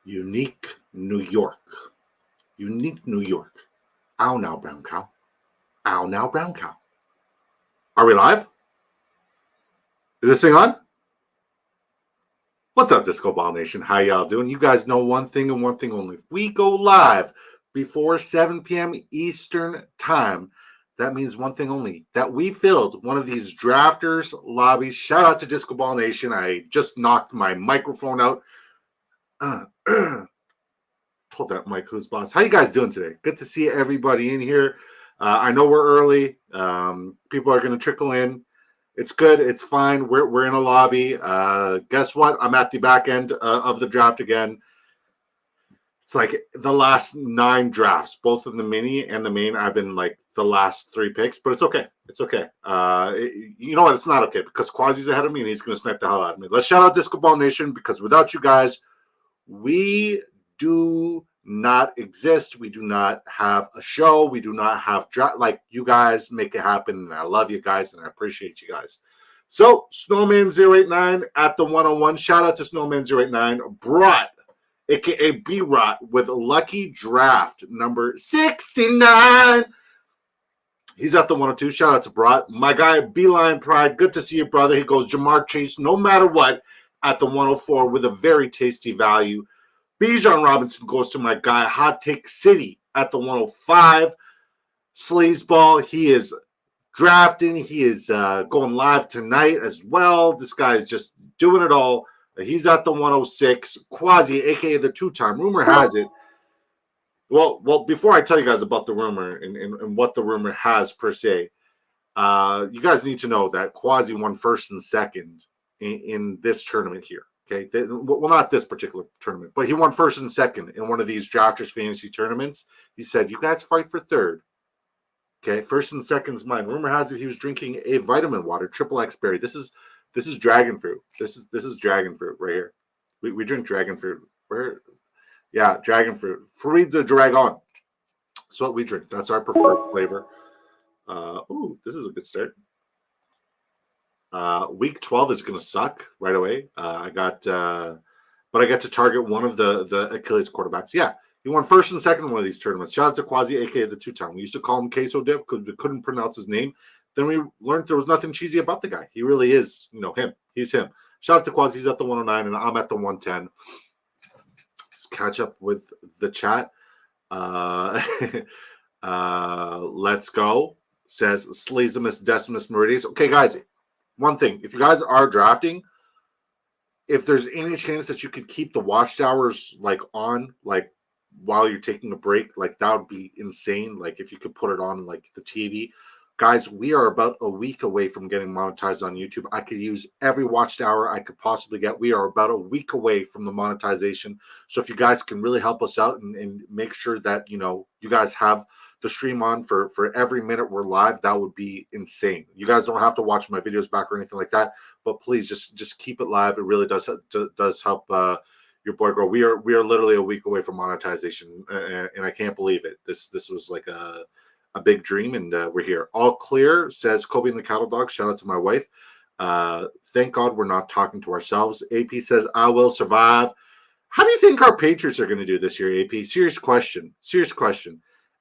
Unique New York. Unique New York. Ow now, brown cow. Ow now, brown cow. Are we live? Is this thing on? What's up, Disco Ball Nation? How y'all doing? You guys know one thing and one thing only. If we go live before 7 p.m. Eastern Time, that means one thing only, that we filled one of these drafters lobbies. Shout out to Disco Ball Nation. I just knocked my microphone out. Told that mic who's boss. How you guys doing today? Good to see everybody in here. I know we're early. People are going to trickle in. It's good. It's fine. We're in a lobby. Guess what? I'm at the back end of the draft again. It's like the last 9 drafts, both of the mini and the main. I've been like the last 3 picks, but it's okay. It's okay. You know what? It's not okay because Quasi's ahead of me and he's going to snipe the hell out of me. Let's shout out Disco Ball Nation because without you guys, we do not exist. We do not have a show. We do not have like you guys make it happen. And I love you guys and I appreciate you guys. So Snowman089 at the 101. Shout out to Snowman089. Brought, aka B-Rot, with lucky draft number 69. He's at the 102. Shout out to Brought. My guy, Beeline Pride. Good to see you, brother. He goes Jamar Chase, no matter what, at the 104 with a very tasty value. Bijan Robinson goes to my guy, Hot Take City, at the 105. Sleazeball, he is drafting. He is going live tonight as well. This guy is just doing it all. He's at the 106. Quasi, a.k.a. the 2-time. Rumor has it. Well, before I tell you guys about the rumor and what the rumor has per se, you guys need to know that Quasi won first and second in this tournament here. Okay, well, not this particular tournament, but he won first and second in one of these drafters fantasy tournaments. He said, "You guys fight for third." Okay, first and second's mine. Rumor has it he was drinking a vitamin water, triple X berry. This is dragon fruit. This is dragon fruit right here. We drink dragon fruit. Yeah, dragon fruit. Fruit de dragon. That's what we drink. That's our preferred flavor. Ooh, this is a good start. Week 12 is going to suck right away. But I got to target one of the Achilles quarterbacks. Yeah, he won first and second in one of these tournaments. Shout out to Quasi, aka the 2-time. We used to call him Queso Dip because we couldn't pronounce his name. Then we learned there was nothing cheesy about the guy. He really is, him. He's him. Shout out to Quasi. He's at the 109, and I'm at the 110. Let's catch up with the chat. Let's go. Says Sleazimus Decimus Meridius. Okay, guys. One thing, if you guys are drafting, if there's any chance that you could keep the watchtowers on while you're taking a break, that would be insane. If you could put it on the TV. Guys, we are about a week away from getting monetized on YouTube. I could use every watchtower I could possibly get. We are about a week away from the monetization. So if you guys can really help us out and make sure that, you guys have the stream on for every minute we're live, that would be insane. You guys don't have to watch my videos back or anything like that, but please just keep it live. It really does help your boy grow. We are literally a week away from monetization, and I can't believe it. This was like a big dream, and we're here. All clear, says Kobe and the Cattle Dog. Shout out to my wife. Thank God we're not talking to ourselves. AP says, I will survive. How do you think our Patriots are going to do this year, AP? Serious question.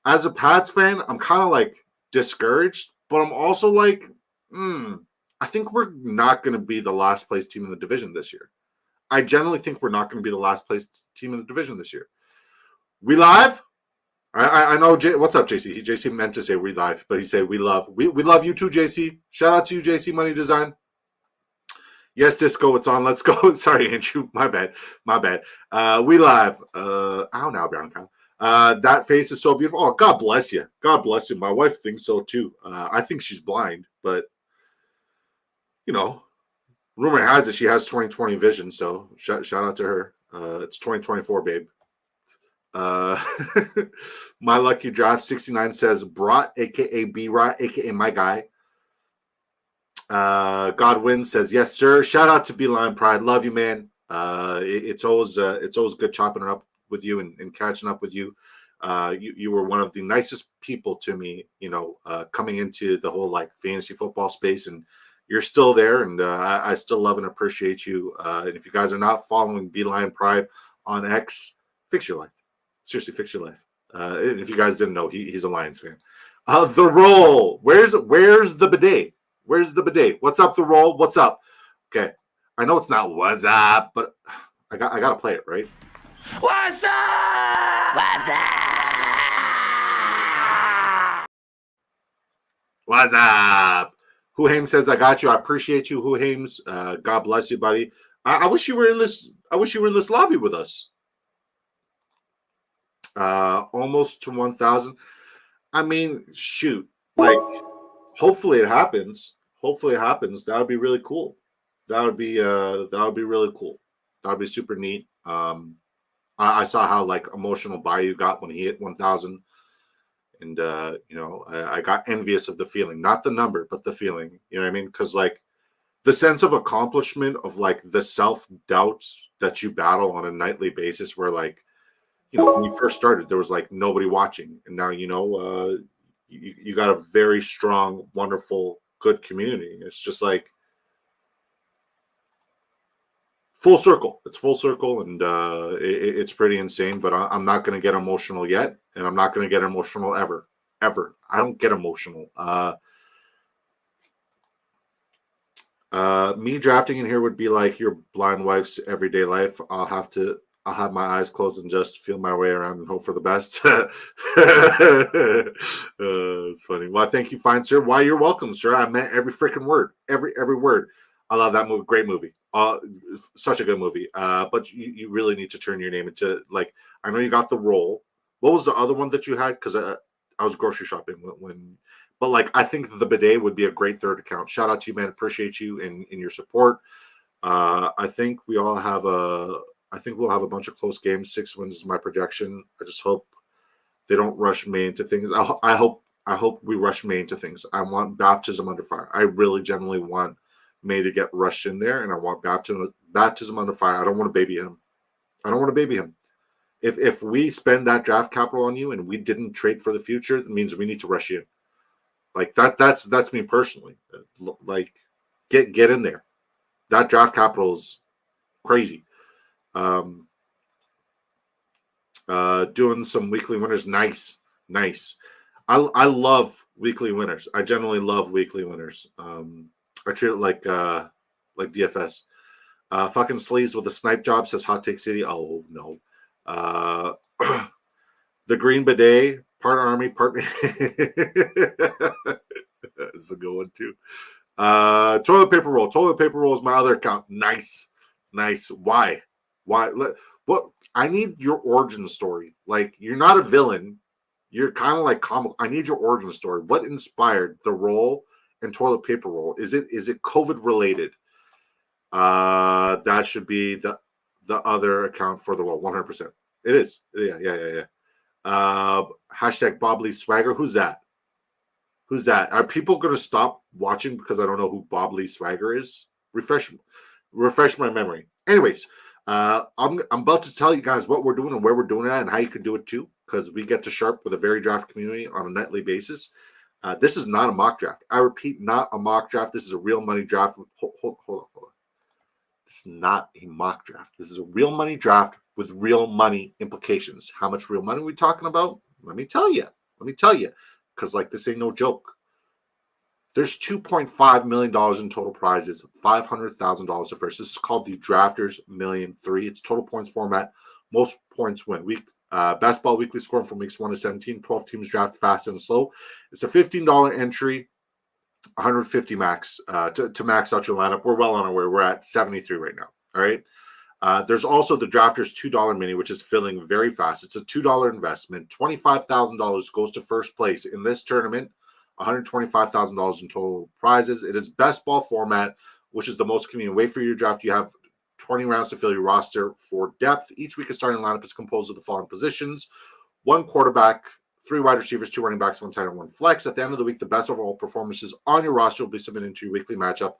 As a Pats fan, I'm kind of discouraged, but I'm also I think we're not going to be the last place team in the division this year. I generally think we're not going to be the last place team in the division this year. We live? I know. What's up, JC? JC meant to say we live, but he said we love. We love you too, JC. Shout out to you, JC Money Design. Yes, Disco, it's on. Let's go. Sorry, Andrew. My bad. We live. Ow now, brown cow. That face is so beautiful. Oh, God bless you. God bless you. My wife thinks so too. I think she's blind, but rumor has it she has 20/20 vision. So shout out to her. It's 2024, babe. My lucky draft 69 says Brought, aka B-Rot, aka my guy. Godwin says yes, sir. Shout out to Beeline Pride. Love you, man. It's always good chopping it up with you and catching up with you. You were one of the nicest people to me, coming into the whole like fantasy football space, and you're still there, and I still love and appreciate you. And if you guys are not following Beeline Pride on X, fix your life. Seriously, fix your life. And if you guys didn't know, he's a Lions fan. The roll. Where's the bidet? Where's the bidet? What's up, the roll? What's up? Okay, I know it's not what's up, but I gotta play it, right? What's up? What's up? What's up? Who Hames says I got you. I appreciate you, Who Hames. God bless you, buddy. I wish you were in this. I wish you were in this lobby with us. Almost to 1,000. I mean, shoot. Like, hopefully it happens. Hopefully it happens. That would be really cool. That would be really cool. That would be super neat. I saw how like emotional Bayou got when he hit 1,000, and I got envious of the feeling, not the number, but the feeling. You know what I mean? Because like the sense of accomplishment of like the self doubts that you battle on a nightly basis, where like when you first started, there was like nobody watching, and now you got a very strong, wonderful, good community. It's just like full circle. It's full circle, and it's pretty insane. But I'm not going to get emotional yet, and I'm not going to get emotional ever. I don't get emotional. Me drafting in here would be like your blind wife's everyday life. I'll have my eyes closed and just feel my way around and hope for the best. It's funny. Well, thank you, fine sir. Why, you're welcome, sir. I meant every freaking word. Every word. I love that movie. Great movie. Such a good movie. But you really need to turn your name into, like, I know you got the role. What was the other one that you had? Because I was grocery shopping but like I think the bidet would be a great third account. Shout out to you, man. Appreciate you and your support. I think we'll have a bunch of close games. 6 wins is my projection. I just hope they don't rush me into things. I hope we rush May into things. I want baptism under fire. I really genuinely want May to get rushed in there, and I want baptism under fire. I don't want to baby him. If we spend that draft capital on you and we didn't trade for the future, that means we need to rush you in. Like that's me personally. Like get in there. That draft capital is crazy. Doing some weekly winners. Nice. I love weekly winners. I generally love weekly winners. I treat it like DFS. Fucking sleaze with a snipe job, says Hot Take City. Oh no. The Green Bidet, part army, part. It's a good one too. Toilet paper roll. Toilet paper roll is my other account. Nice. Why? What? I need your origin story. Like, you're not a villain. You're kind of like comic. I need your origin story. What inspired the roll and toilet paper roll? Is it COVID related? That should be the other account for the roll. 100%. It is. Yeah. Hashtag Bob Lee Swagger. Who's that? Are people going to stop watching because I don't know who Bob Lee Swagger is? Refresh my memory. Anyways, I'm about to tell you guys what we're doing and where we're doing it at and how you can do it too, because we get to sharp with a very draft community on a nightly basis. This is not a mock draft. I repeat, not a mock draft. This is a real money draft. Hold on. This is not a mock draft. This is a real money draft with real money implications. How much real money are we talking about? Let me tell you. Because like this ain't no joke. There's $2.5 million in total prizes, $500,000 to first. This is called the Drafters Million 3. It's total points format. Most points win. Basketball weekly scoring from weeks 1 to 17. 12 teams draft fast and slow. It's a $15 entry, 150 max to max out your lineup. We're well on our way. We're at 73 right now. All right. There's also the Drafters $2 mini, which is filling very fast. It's a $2 investment. $25,000 goes to first place in this tournament. $125,000 in total prizes. It is best ball format, which is the most convenient way for your draft. You have 20 rounds to fill your roster for depth. Each week, a starting lineup is composed of the following positions: 1 quarterback, 3 wide receivers, 2 running backs, 1 tight end, 1 flex. At the end of the week, the best overall performances on your roster will be submitted into your weekly matchup.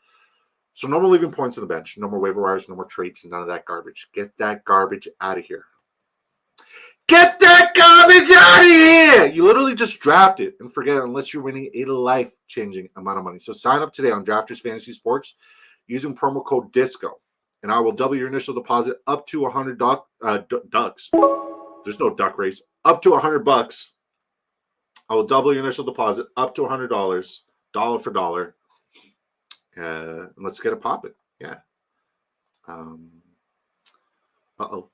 So no more leaving points on the bench, no more waiver wires, no more trades, none of that garbage. Get that garbage out of here. Get that garbage out of here! You literally just draft it and forget it unless you're winning a life-changing amount of money. So sign up today on Drafters Fantasy Sports using promo code DISCO, and I will double your initial deposit up to 100 ducks. There's no duck race. Up to $100. I will double your initial deposit up to $100, dollar for dollar. Let's get it popping. Yeah. Uh-oh.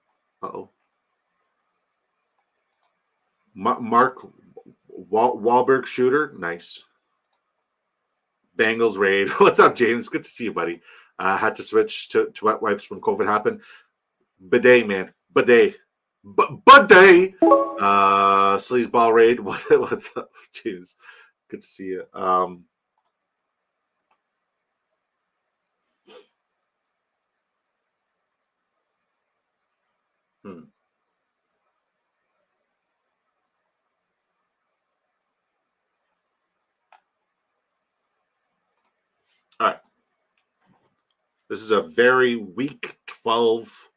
Mark Wahlberg shooter. Nice. Bengals raid. What's up, James? Good to see you, buddy. Had to switch to wet wipes when COVID happened. Bidet, man. Bidet. Bidet. Sleazeball raid. What's up, James? Good to see you. All right. This is a very week 12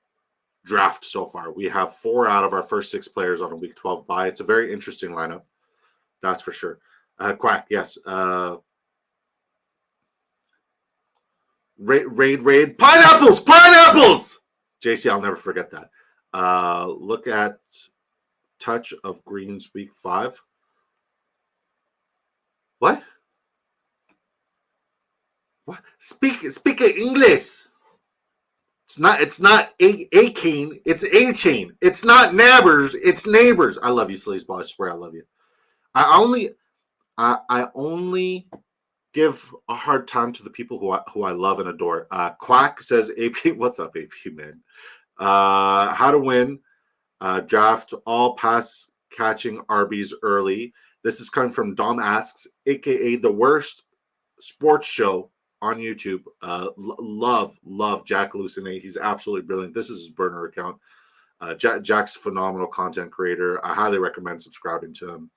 draft so far. We have 4 out of our first 6 players on a week 12 bye. It's a very interesting lineup. That's for sure. Quack, yes. Raid. Pineapples! JC, I'll never forget that. Look at Touch of Greens week 5. What? Speak English. It's not a cane. It's a chain. It's not nabbers. It's neighbors. I love you, Sleazeball. I swear I love you. I only give a hard time to the people who I love and adore. Quack says, AP, what's up, AP, man? How to win. Draft all pass catching RBs early. This is coming from Dom Asks, a.k.a. the worst sports show on YouTube. Love Jack Lucine. He's absolutely brilliant. This is his burner account. Jack's a phenomenal content creator. I highly recommend subscribing to him.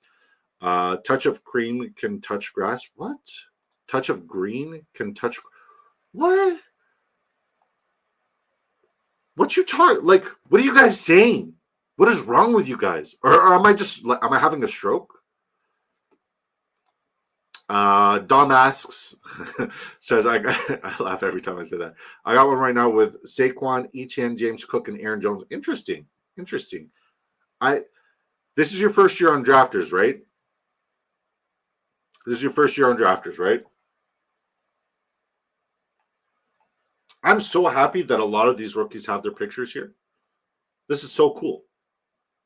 Touch of cream can touch grass. What? Touch of green can touch. What? What you talk? Like, what are you guys saying? What is wrong with you guys? Or am I having a stroke? Dom asks, says, I laugh every time I say that. I got one right now with Saquon, Etienne, James Cook, and Aaron Jones. Interesting. This is your first year on Drafters, right? I'm so happy that a lot of these rookies have their pictures here. This is so cool.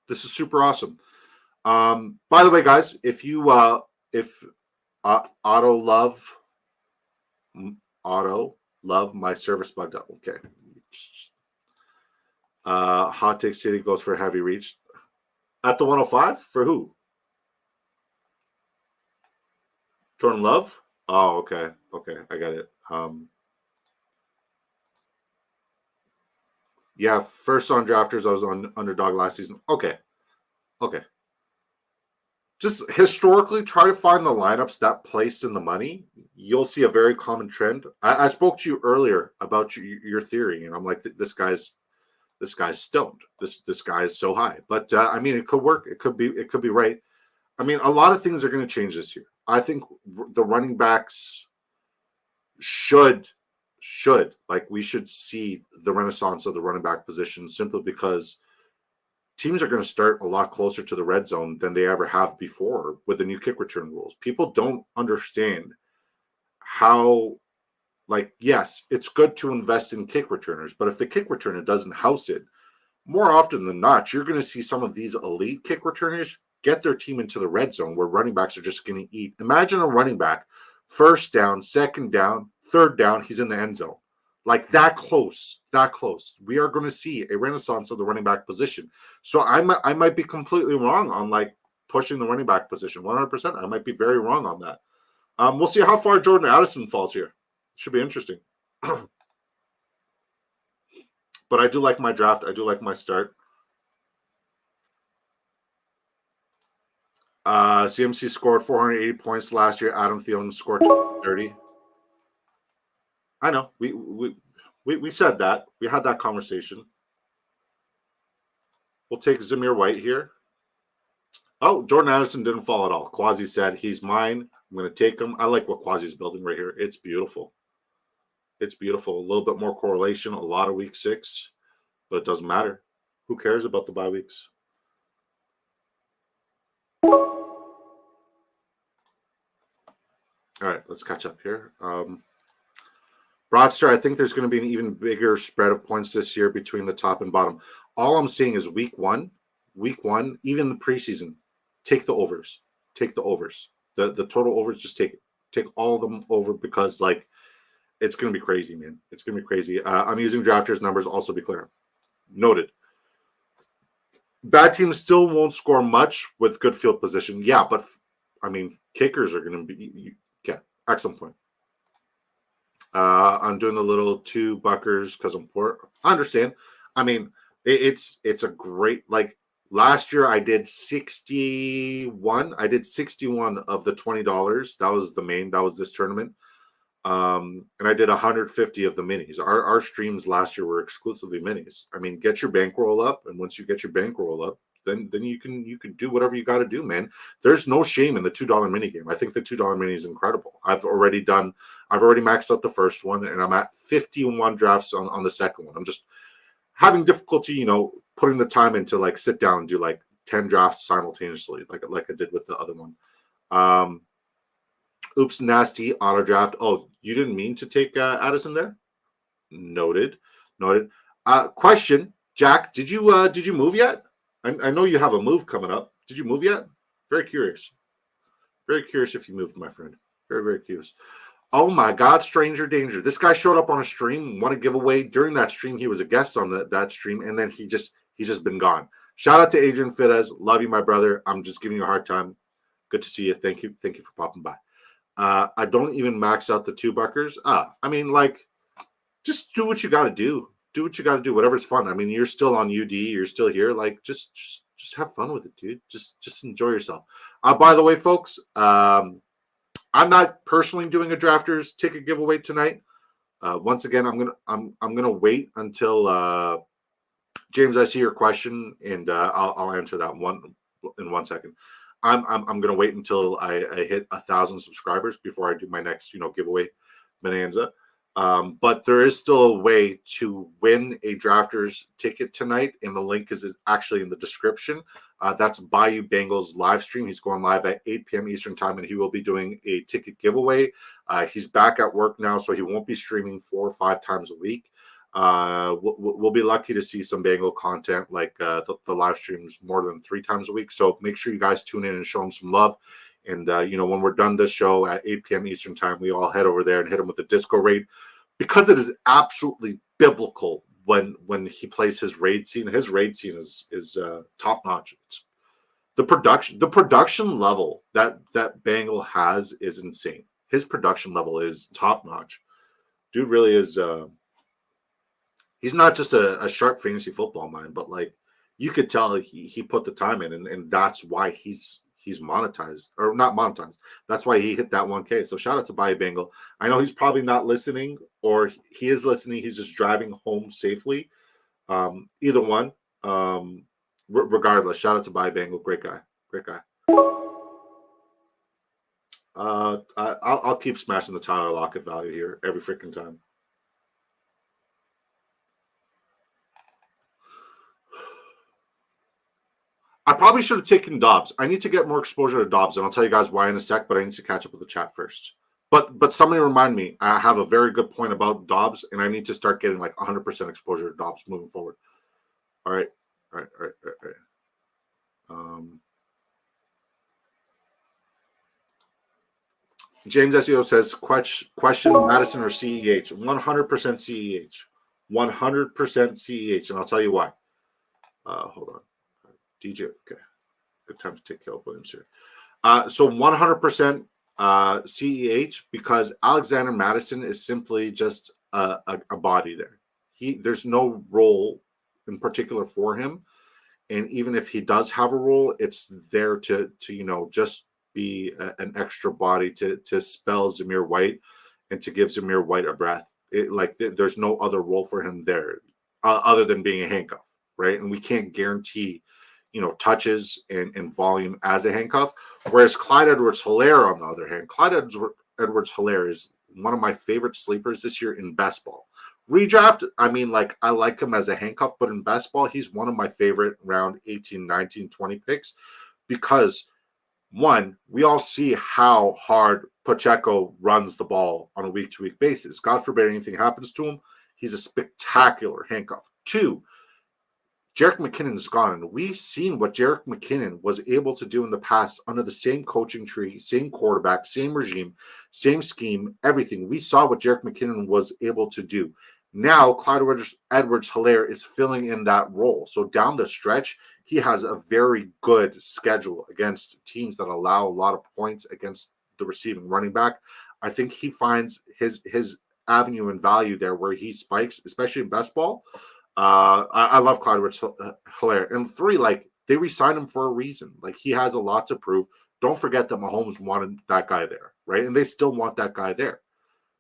This is super awesome. By the way, guys, if Auto love my service bugged up. Okay. Hot Take City goes for a heavy reach at the 105 for who? Jordan Love. Oh, okay. I got it. Yeah, first on Drafters, I was on Underdog last season. Okay. Just historically, try to find the lineups that placed in the money. You'll see a very common trend. I spoke to you earlier about your theory, and I'm like, this guy's stoned. This guy is so high. But I mean, it could work. It could be right. I mean, a lot of things are going to change this year. I think the running backs should we should see the renaissance of the running back position simply because teams are going to start a lot closer to the red zone than they ever have before with the new kick return rules. People don't understand how, yes, it's good to invest in kick returners, but if the kick returner doesn't house it, more often than not, you're going to see some of these elite kick returners get their team into the red zone where running backs are just going to eat. Imagine a running back, first down, second down, third down, he's in the end zone. Like that close. We are going to see a renaissance of the running back position. So I might be completely wrong on pushing the running back position. 100%. I might be very wrong on that. We'll see how far Jordan Addison falls here. Should be interesting. But I do like my draft. I do like my start. CMC scored 480 points last year. Adam Thielen scored 230. I know. We said that. We had that conversation. We'll take Zamir White here. Oh, Jordan Addison didn't fall at all. Quasi said, he's mine. I'm going to take him. I like what Quasi's building right here. It's beautiful. It's beautiful. A little bit more correlation, a lot of week 6, but it doesn't matter. Who cares about the bye weeks? All right, let's catch up here. Broadster, I think there's going to be an even bigger spread of points this year between the top and bottom. All I'm seeing is week one, even the preseason, take the overs. Take the overs. The total overs, just take all of them over because, like, it's going to be crazy, man. It's going to be crazy. I'm using drafters numbers, also be clear. Noted. Bad teams still won't score much with good field position. Yeah, but, I mean, kickers are going to be – yeah, excellent point. I'm doing the little 2 buckers because I'm poor. I understand. I mean, it's a great, like, last year I did 61. I did 61 of the $20. That was this tournament. And I did 150 of the minis. Our streams last year were exclusively minis. I mean, get your bankroll up, and once you get your bankroll up, then you can do whatever you got to do, man. There's no shame in the $2 mini game. I think the $2 mini is incredible. I've already maxed out the first one, and I'm at 51 drafts on the second one. I'm just having difficulty, putting the time in to, like, sit down and do like 10 drafts simultaneously, like I did with the other one. Oops, nasty auto draft. Oh, you didn't mean to take Addison there? Noted. Question, Jack, did you move yet? I know you have a move coming up. Did you move yet? Very curious. Very curious if you moved, my friend. Very, very curious. Oh my God, stranger danger. This guy showed up on a stream, won a giveaway. During that stream, he was a guest on that stream, and then he's just been gone. Shout out to Adrian Fidesz. Love you, my brother. I'm just giving you a hard time. Good to see you. Thank you for popping by. I don't even max out the 2 buckers. I mean, like, just do what you got to do. Do what you got to do. Whatever's fun. I mean, you're still on UD. You're still here. Like, just have fun with it, dude. Just enjoy yourself. By the way, folks, I'm not personally doing a drafters ticket giveaway tonight. Once again, I'm gonna wait until James, I see your question, and I'll answer that one in 1 second. I'm gonna wait until I hit 1,000 subscribers before I do my next giveaway bonanza. But there is still a way to win a drafters ticket tonight, and the link is actually in the description. That's Bayou Bengals live stream. He's going live at 8 p.m. Eastern time, and he will be doing a ticket giveaway. He's back at work now, so he won't be streaming 4 or 5 times a week. We'll be lucky to see some Bengal content like the live streams more than 3 times a week. So make sure you guys tune in and show him some love. And, when we're done this show at 8 p.m. Eastern time, we all head over there and hit him with a disco raid, because it is absolutely biblical when he plays his raid scene. His raid scene is top notch. It's the production level that Bengal has is insane. His production level is top notch. Dude really is. He's not just a sharp fantasy football mind, but, like, you could tell he put the time in, and that's why he's monetized, or not monetized. That's why he hit that 1K. So shout out to Bayou Bengal. I know he's probably not listening, or he is listening. He's just driving home safely. Either one. Regardless, shout out to Bayou Bengal. Great guy. I'll keep smashing the Tyler Lockett value here every freaking time. I probably should have taken Dobbs. I need to get more exposure to Dobbs, and I'll tell you guys why in a sec, but I need to catch up with the chat first. But somebody remind me, I have a very good point about Dobbs, and I need to start getting like 100% exposure to Dobbs moving forward. All right. James SEO says, question Madison or CEH. 100% CEH. 100% CEH, and I'll tell you why. Hold on. DJ, okay. Good time to take Caleb Williams here. So 100% CEH, because Alexander Madison is simply just a body there. There's no role in particular for him, and even if he does have a role, it's there to just be an extra body to spell Zamir White and to give Zamir White a breath. There's no other role for him there other than being a handcuff. right? And we can't guarantee, touches and volume as a handcuff. Whereas Clyde Edwards-Helaire, on the other hand, Clyde Edwards-Helaire is one of my favorite sleepers this year in best ball. Redraft, I mean, like, I like him as a handcuff, but in best ball, he's one of my favorite round 18, 19, 20 picks because, one, we all see how hard Pacheco runs the ball on a week-to-week basis. God forbid anything happens to him, he's a spectacular handcuff. Two, Jerick McKinnon's gone, and we've seen what Jerick McKinnon was able to do in the past under the same coaching tree, same quarterback, same regime, same scheme, everything. We saw what Jerick McKinnon was able to do. Now, Clyde Edwards-Helaire is filling in that role. So down the stretch, he has a very good schedule against teams that allow a lot of points against the receiving running back. I think he finds his avenue and value there where he spikes, especially in best ball. I love Clyde Edwards-Helaire. And three, like, they re-signed him for a reason. Like, he has a lot to prove. Don't forget that Mahomes wanted that guy there, right? And they still want that guy there.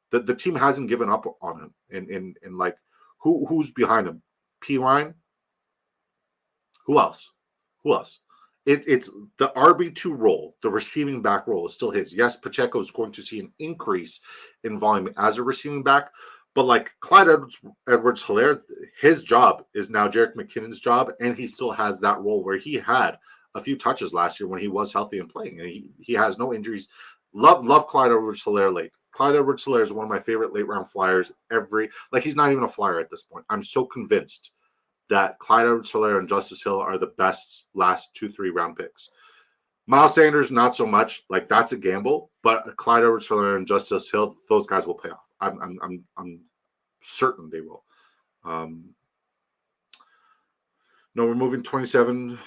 The team hasn't given up on him. And like, who's behind him? P. Ryan? Who else? It's the RB2 role, the receiving back role is still his. Yes, Pacheco is going to see an increase in volume as a receiving back, but like Clyde Edwards-Helaire, his job is now Jerick McKinnon's job, and he still has that role where he had a few touches last year when he was healthy and playing, and he has no injuries. Love Clyde Edwards-Helaire late. Clyde Edwards-Helaire is one of my favorite late round flyers. He's not even a flyer at this point. I'm so convinced that Clyde Edwards-Helaire and Justice Hill are the best last 2-3 round picks. Miles Sanders, not so much. Like, that's a gamble, but Clyde Edwards-Helaire and Justice Hill, those guys will pay off. I'm certain they will. No, we're moving 27.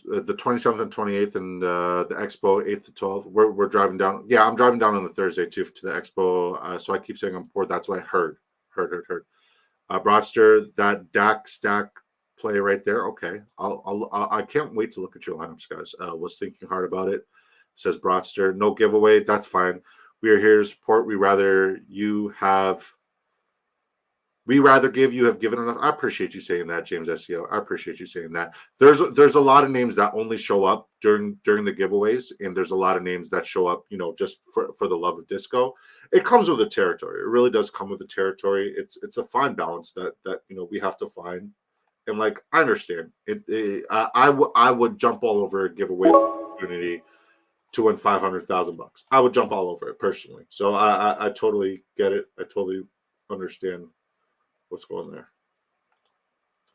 The 27th and 28th, and the Expo 8th to 12th. We're driving down. Yeah, I'm driving down on the Thursday too to the Expo. So I keep saying I'm poor. That's what I heard. Broadster, that Dak stack play right there. Okay, I can't wait to look at your lineups, guys. Was thinking hard about it. Says Broadster, no giveaway. That's fine. We are here to support. We rather give you have given enough. I appreciate you saying that, James SEO. I appreciate you saying that. There's a lot of names that only show up during the giveaways, and there's a lot of names that show up, just for the love of disco. It comes with the territory. It really does come with the territory. It's a fine balance that we have to find. And like, I understand it. I would jump all over a giveaway opportunity to win $500,000. I would jump all over it personally. So I totally get it. I totally understand what's going there.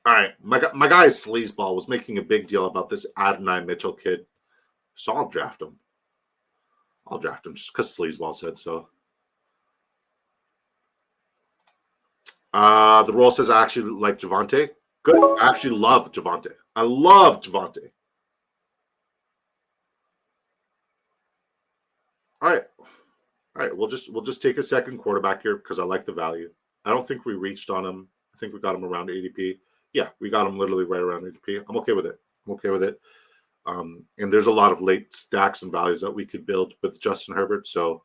All right, my guy Sleazeball was making a big deal about this Adonai Mitchell kid, so I'll draft him. Just because Sleazeball said so. The role says I actually like Javonte. Good. I actually love Javonte. I love Javonte. All right. We'll just take a second quarterback here because I like the value. I don't think we reached on him. I think we got him around ADP. Yeah, we got him literally right around ADP. I'm okay with it. And there's a lot of late stacks and values that we could build with Justin Herbert, so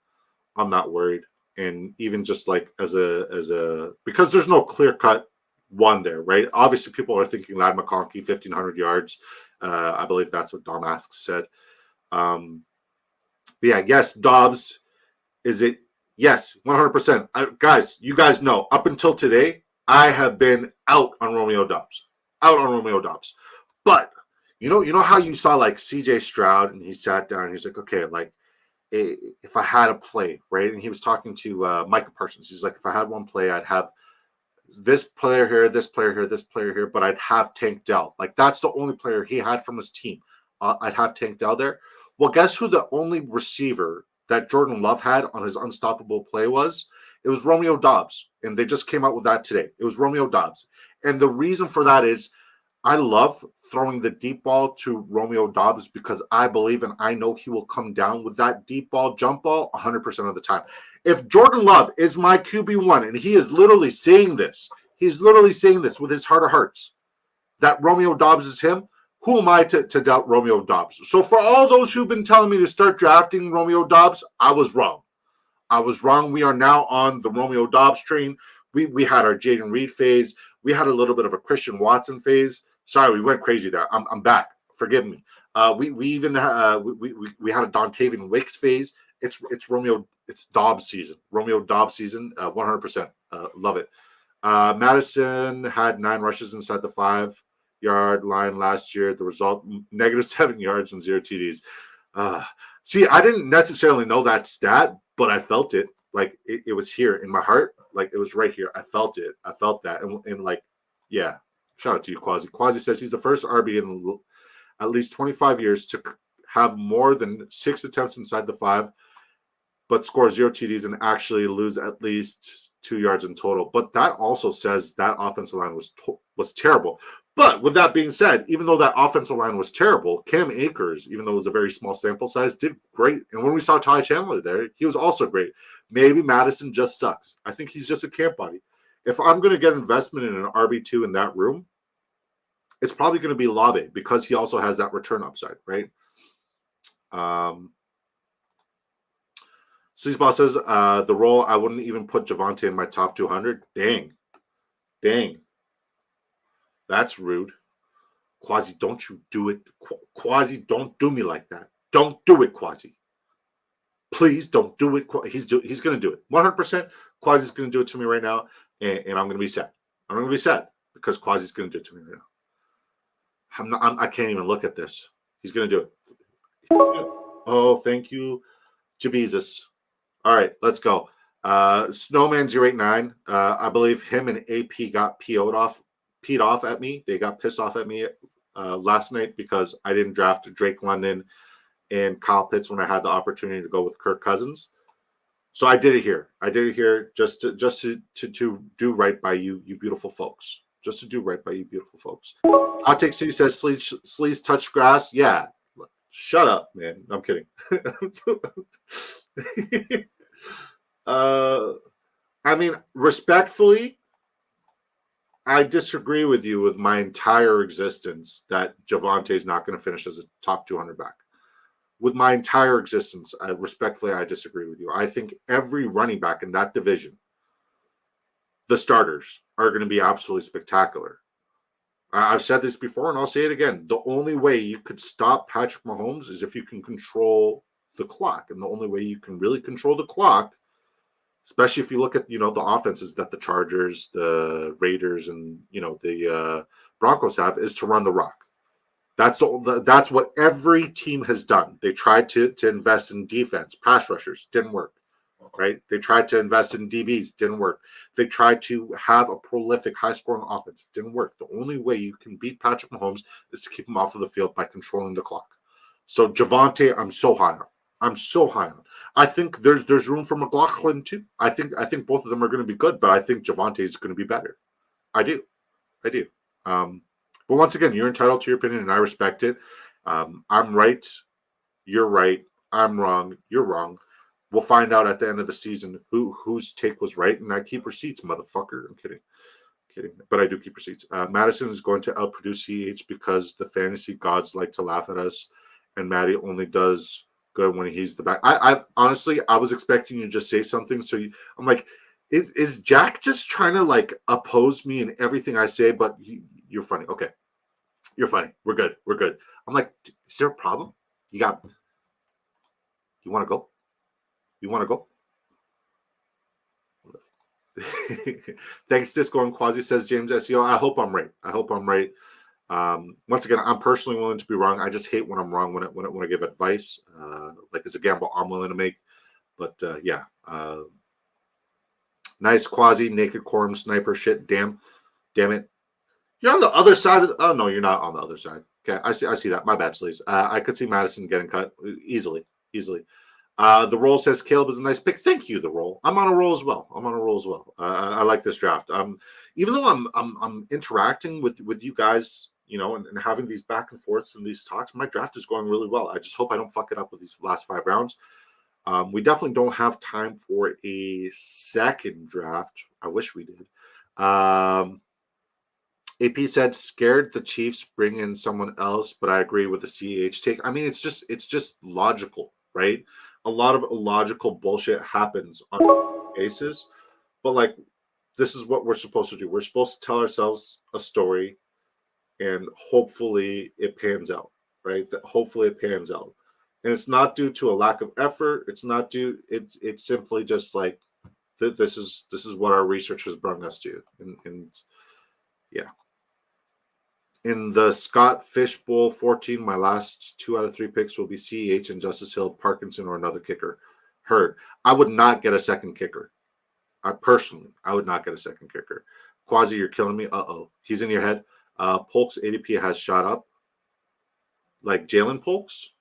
I'm not worried. And even just like as a because there's no clear cut one there, right? Obviously, people are thinking Ladd McConkey, 1,500 yards. I believe that's what Dom Asks said. But yeah, yes, Dobbs. Is it? Yes, 100%. Guys, you guys know, up until today, I have been out on Romeo Dobbs. But you know how you saw like CJ Stroud and he sat down and he's like, okay, like if I had a play, right? And he was talking to Micah Parsons. He's like, if I had one play, I'd have this player here, this player here, this player here, but I'd have Tank Dell. Like, that's the only player he had from his team. I'd have Tank Dell there. Well, guess who the only receiver that Jordan Love had on his unstoppable play was? It was Romeo Dobbs. And they just came out with that today. It was Romeo Dobbs. And the reason for that is I love throwing the deep ball to Romeo Dobbs because I believe and I know he will come down with that deep ball, jump ball 100% of the time. If Jordan Love is my QB1, and he is literally saying this, with his heart of hearts, that Romeo Dobbs is him, who am I to doubt Romeo Dobbs? So for all those who've been telling me to start drafting Romeo Dobbs, I was wrong. We are now on the Romeo Dobbs train. We had our Jaden Reed phase. We had a little bit of a Christian Watson phase. Sorry, we went crazy there. I'm back. Forgive me. We even we had a Dontavian Wicks phase. It's Dobbs season. Romeo Dobbs season. 100%. Love it. Madison had 9 rushes inside the 5-yard line last year. The result, -7 yards and 0 TDs. See, I didn't necessarily know that stat, but I felt it. Like it was here in my heart. Like it was right here. I felt it. I felt that. And like, yeah. Shout out to you, Quasi. Quasi says he's the first RB in at least 25 years to have more than 6 attempts inside the 5, but score 0 TDs and actually lose at least 2 yards in total. But that also says that offensive line was terrible. But with that being said, even though that offensive line was terrible, Cam Akers, even though it was a very small sample size, did great. And when we saw Ty Chandler there, he was also great. Maybe Madison just sucks. I think he's just a camp body. If I'm going to get investment in an RB2 in that room, it's probably going to be Lave because he also has that return upside, right? Sleazeball says, the role, I wouldn't even put Javonte in my top 200. Dang. That's rude. Quasi, don't you do it. Quasi, don't do me like that. Don't do it, Quasi. Please don't do it. He's going to do it. 100%. Quasi's going to do it to me right now, and I'm going to be sad. I'm going to be sad because Quasi's going to do it to me right now. I can't even look at this. He's going to do it. Oh, thank you, Jabezus. All right, let's go. Snowman 089. I believe him and AP got peed off at me. They got pissed off at me last night because I didn't draft Drake London and Kyle Pitts when I had the opportunity to go with Kirk Cousins. So I did it here. I did it here just to do right by you, you beautiful folks. Just to do right by you, beautiful folks. Hot Take City says Sleaze touch grass. Yeah. Shut up, man. I'm kidding. I mean, respectfully, I disagree with you with my entire existence that Javonte is not going to finish as a top 200 back. With my entire existence, respectfully, I disagree with you. I think every running back in that division, the starters, are going to be absolutely spectacular. I've said this before, and I'll say it again. The only way you could stop Patrick Mahomes is if you can control the clock. And the only way you can really control the clock, especially if you look at, the offenses that the Chargers, the Raiders, and, the Broncos have, is to run the rock. That's what every team has done. They tried to invest in defense, pass rushers, didn't work. Right? They tried to invest in DBs, didn't work. They tried to have a prolific, high-scoring offense, didn't work. The only way you can beat Patrick Mahomes is to keep him off of the field by controlling the clock. So Javonte, I'm so high on. I think there's room for McLaughlin too. I think both of them are going to be good, but I think Javonte is going to be better. I do. But once again, you're entitled to your opinion, and I respect it. I'm right. You're right. I'm wrong. You're wrong. We'll find out at the end of the season whose take was right, and I keep receipts, motherfucker. I'm kidding, but I do keep receipts. Madison is going to outproduce CH because the fantasy gods like to laugh at us, and Maddie only does good when he's the back. I honestly, I was expecting you to just say something, I'm like, is Jack just trying to like oppose me in everything I say? But you're funny. Okay, you're funny. We're good. I'm like, is there a problem? You want to go? You want to go? Thanks, Disco and Quasi, says James SEO. I hope I'm right. Once again, I'm personally willing to be wrong. I just hate when I'm wrong when I give advice. Like it's a gamble I'm willing to make. But yeah. Nice Quasi, naked quorum sniper shit. Damn it. You're on the other side oh no, you're not on the other side. Okay, I see that. My bad, Sleaze. I could see Madison getting cut easily. The roll says Caleb is a nice pick. Thank you, the roll. I'm on a roll as well. I like this draft. Even though I'm interacting with you guys, and having these back and forths and these talks, my draft is going really well. I just hope I don't fuck it up with these last 5 rounds. We definitely don't have time for a second draft. I wish we did. AP said scared the Chiefs bring in someone else, but I agree with the CH take. I mean, it's just logical, right? A lot of illogical bullshit happens on basis, but like this is what we're supposed to do. We're supposed to tell ourselves a story, and hopefully it pans out, right? That hopefully it pans out, and it's not due to a lack of effort. It's not due. It's simply just like this is what our research has brought us to, and yeah. In the Scott Fishbowl 14, my last 2 out of 3 picks will be CEH and Justice Hill, Parkinson, or another kicker. Heard. I would not get a second kicker. I would not get a second kicker. Quasi, you're killing me. Uh-oh. He's in your head. Polk's ADP has shot up. Like Jalen Polk's.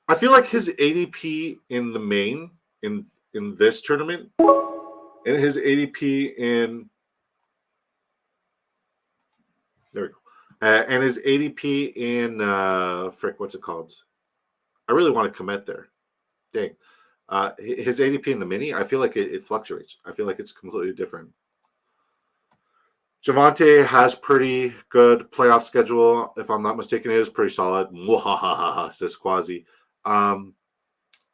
I feel like his ADP in the main, in this tournament, and his ADP in... There we go. And his ADP in what's it called? I really want to commit there. Dang. His ADP in the mini, I feel like it fluctuates. I feel like it's completely different. Javonte has pretty good playoff schedule. If I'm not mistaken, it is pretty solid. Mwahaha, says Quasi.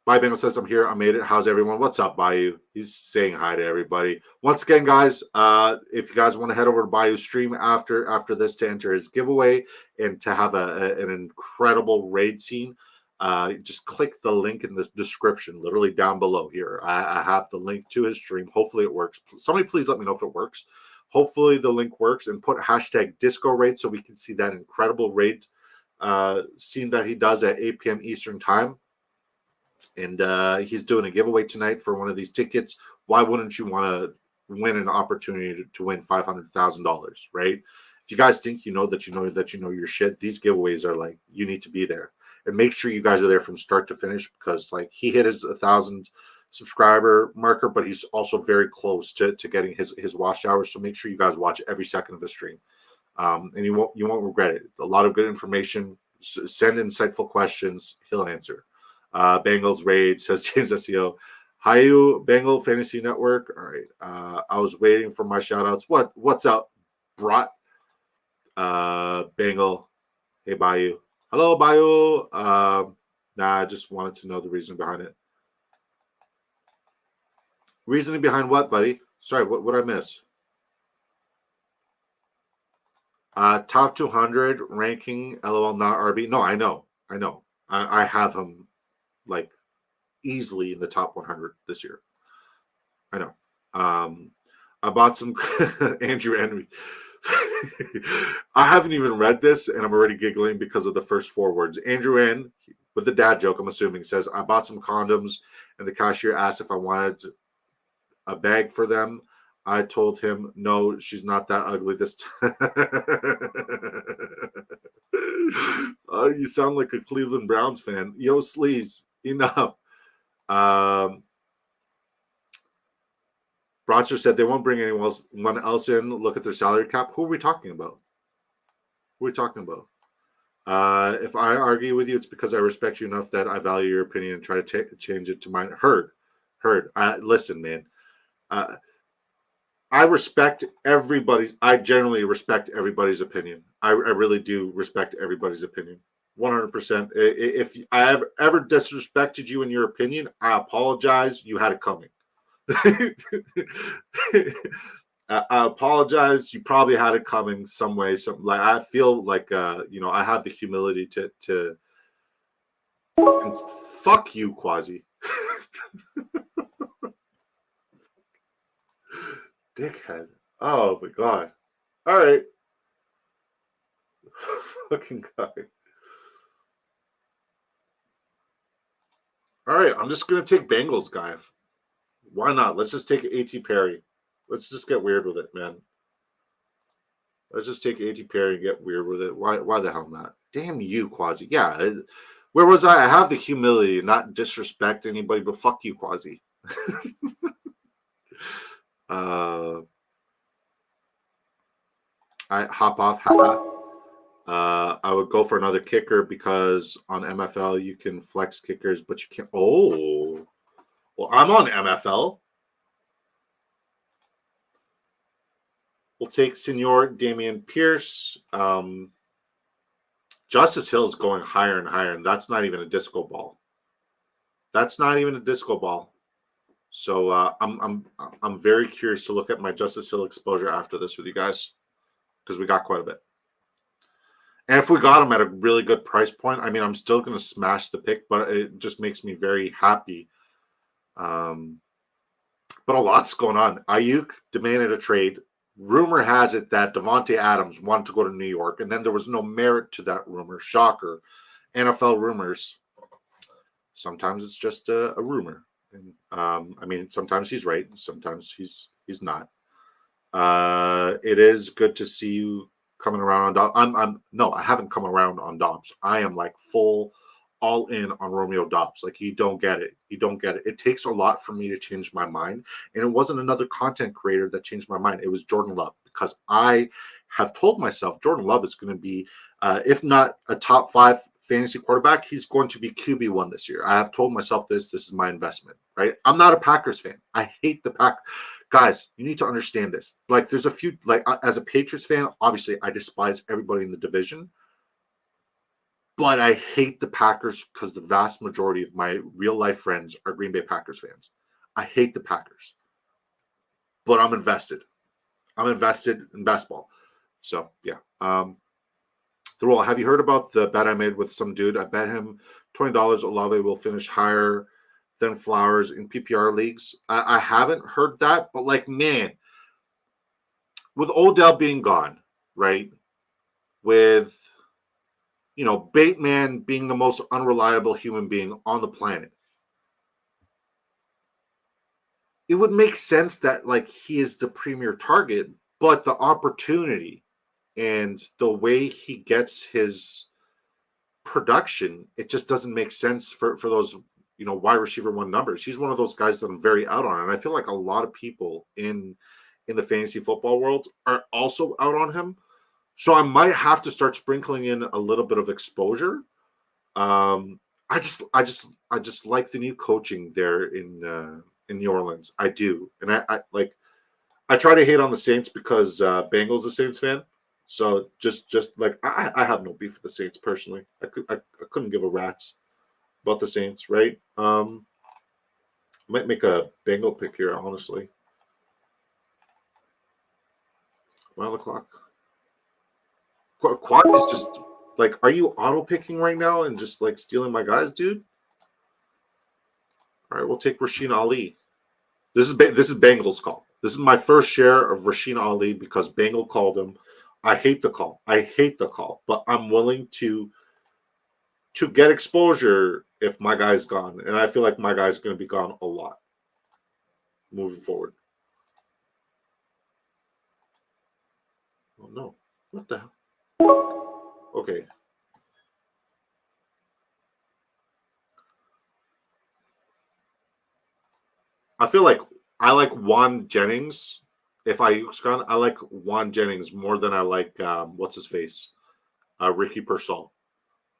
Bayou says, I'm here. I made it. How's everyone? What's up, Bayou? He's saying hi to everybody. Once again, guys, if you guys want to head over to Bayou's stream after this to enter his giveaway and to have an incredible raid scene, just click the link in the description, literally down below here. I have the link to his stream. Hopefully it works. Somebody please let me know if it works. Hopefully the link works, and put hashtag disco raid so we can see that incredible raid scene that he does at 8 p.m. Eastern time. And he's doing a giveaway tonight for one of these tickets. Why wouldn't you want to win an opportunity to win $500,000, right? If you guys think you know your shit, these giveaways are like, you need to be there. And make sure you guys are there from start to finish, because like he hit his 1,000 subscriber marker, but he's also very close to getting his watch hours. So make sure you guys watch every second of the stream, and you won't regret it. A lot of good information. Send insightful questions. He'll answer. Bengals raid, says James SEO. Hayu Bengal Fantasy Network. All right. I was waiting for my shout outs. What's up, Brat? Bengal. Hey, Bayou. Hello, Bayou. I just wanted to know the reason behind it. Reasoning behind what, buddy? Sorry, what would I miss? Top 200 ranking, LOL, not RB. No, I know. I have him like easily in the top 100 this year. I know. I bought some Andrew Henry. I haven't even read this, and I'm already giggling because of the first 4 words. Andrew N, with the dad joke, I'm assuming, says, I bought some condoms, and the cashier asked if I wanted a bag for them. I told him, no, she's not that ugly this time. You sound like a Cleveland Browns fan. Yo, Sleaze, enough. Bronzer said they won't bring anyone else in. Look at their salary cap. Who are we talking about? If I argue with you, it's because I respect you enough that I value your opinion and try to change it to mine. Heard. Listen, man. I respect everybody's. I generally respect everybody's opinion. I really do respect everybody's opinion. 100%. If I have ever disrespected you in your opinion, I apologize. You had it coming. I apologize. You probably had it coming some way. Some like I feel like I have the humility to and fuck you, Quasi. Dickhead. Oh my god. All right. Fucking guy. All right, I'm just gonna take Bengals, guy. Why not? Let's just take A.T. Perry. Let's just get weird with it, man. Let's just take A.T. Perry and get weird with it. Why the hell not? Damn you, Quasi. Yeah. Where was I? I have the humility, not disrespect anybody, but fuck you, Quasi. I hop off. I would go for another kicker because on MFL you can flex kickers, but you can't. Oh, well, I'm on MFL. We'll take Senor Damian Pierce. Justice Hill is going higher and higher, and that's not even a disco ball. So I'm very curious to look at my Justice Hill exposure after this with you guys, because we got quite a bit. And if we got him at a really good price point, I mean, I'm still going to smash the pick, but it just makes me very happy. But a lot's going on. Ayuk demanded a trade. Rumor has it that Devontae Adams wanted to go to New York, and then there was no merit to that rumor. Shocker. NFL rumors. Sometimes it's just a rumor. And, I mean, sometimes he's right. Sometimes he's not. It is good to see you coming around on no, I haven't come around on Dobbs. I am like full all in on Romeo Dobbs. Like, you don't get it. You don't get it. It takes a lot for me to change my mind. And it wasn't another content creator that changed my mind. It was Jordan Love, because I have told myself Jordan Love is going to be, if not a top 5 fantasy quarterback, he's going to be QB1 this year. I have told myself this is my investment, right? I'm not a Packers fan. I hate the Packers. Guys, you need to understand this. Like, there's a few, like, as a Patriots fan, obviously I despise everybody in the division, but I hate the Packers because the vast majority of my real life friends are Green Bay Packers fans. I hate the Packers, but I'm invested. I'm invested in basketball. So yeah. Through, have you heard about the bet I made with some dude? I bet him $20 Olave will finish higher than Flowers in PPR leagues. I haven't heard that, but like, man, with Odell being gone, right? With, Bateman being the most unreliable human being on the planet, it would make sense that, like, he is the premier target, but the opportunity and the way he gets his production, it just doesn't make sense for those, wide receiver 1 numbers. He's one of those guys that I'm very out on, and I feel like a lot of people in the fantasy football world are also out on him. So I might have to start sprinkling in a little bit of exposure. I just like the new coaching there in New Orleans. I do, and I try to hate on the Saints because Bengals a Saints fan. So just like, I have no beef with the Saints personally. I couldn't give a rat's about the Saints, right? Might make a Bengal pick here, honestly. Well, the clock. Quad is just like, are you auto picking right now and just like stealing my guys, dude? All right, we'll take Rasheen Ali. This is Bengal's call. This is my first share of Rasheen Ali because Bengal called him. I hate the call. I hate the call, but I'm willing to get exposure if my guy's gone, and I feel like my guy's going to be gone a lot moving forward. Oh no! What the hell? Okay. I feel like I like Juan Jennings. If Ayuk's gone, I like Juan Jennings more than I like what's his face, Ricky Pearsall.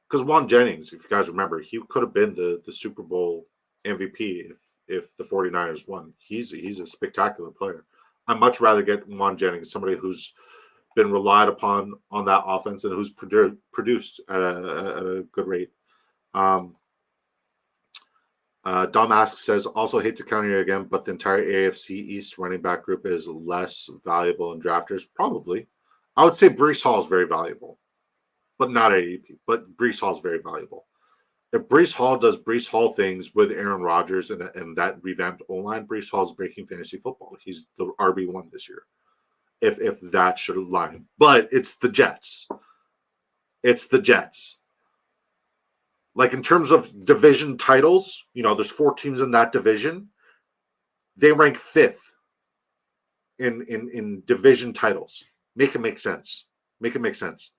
Because Juan Jennings, if you guys remember, he could have been the Super Bowl MVP if the 49ers won. He's a spectacular player. I'd much rather get Juan Jennings, somebody who's been relied upon on that offense and who's produced at a good rate. Dom asks, says, also hate to counter you again, but the entire AFC East running back group is less valuable in drafters. Probably. I would say Breece Hall is very valuable, but not ADP. But Breece Hall is very valuable. If Breece Hall does Breece Hall things with Aaron Rodgers and that revamped O-line, Breece Hall is breaking fantasy football. He's the RB1 this year. If that should align. But it's the Jets. It's the Jets. Like, in terms of division titles, there's 4 teams in that division. They rank 5th in division titles. Make it make sense. Make it make sense.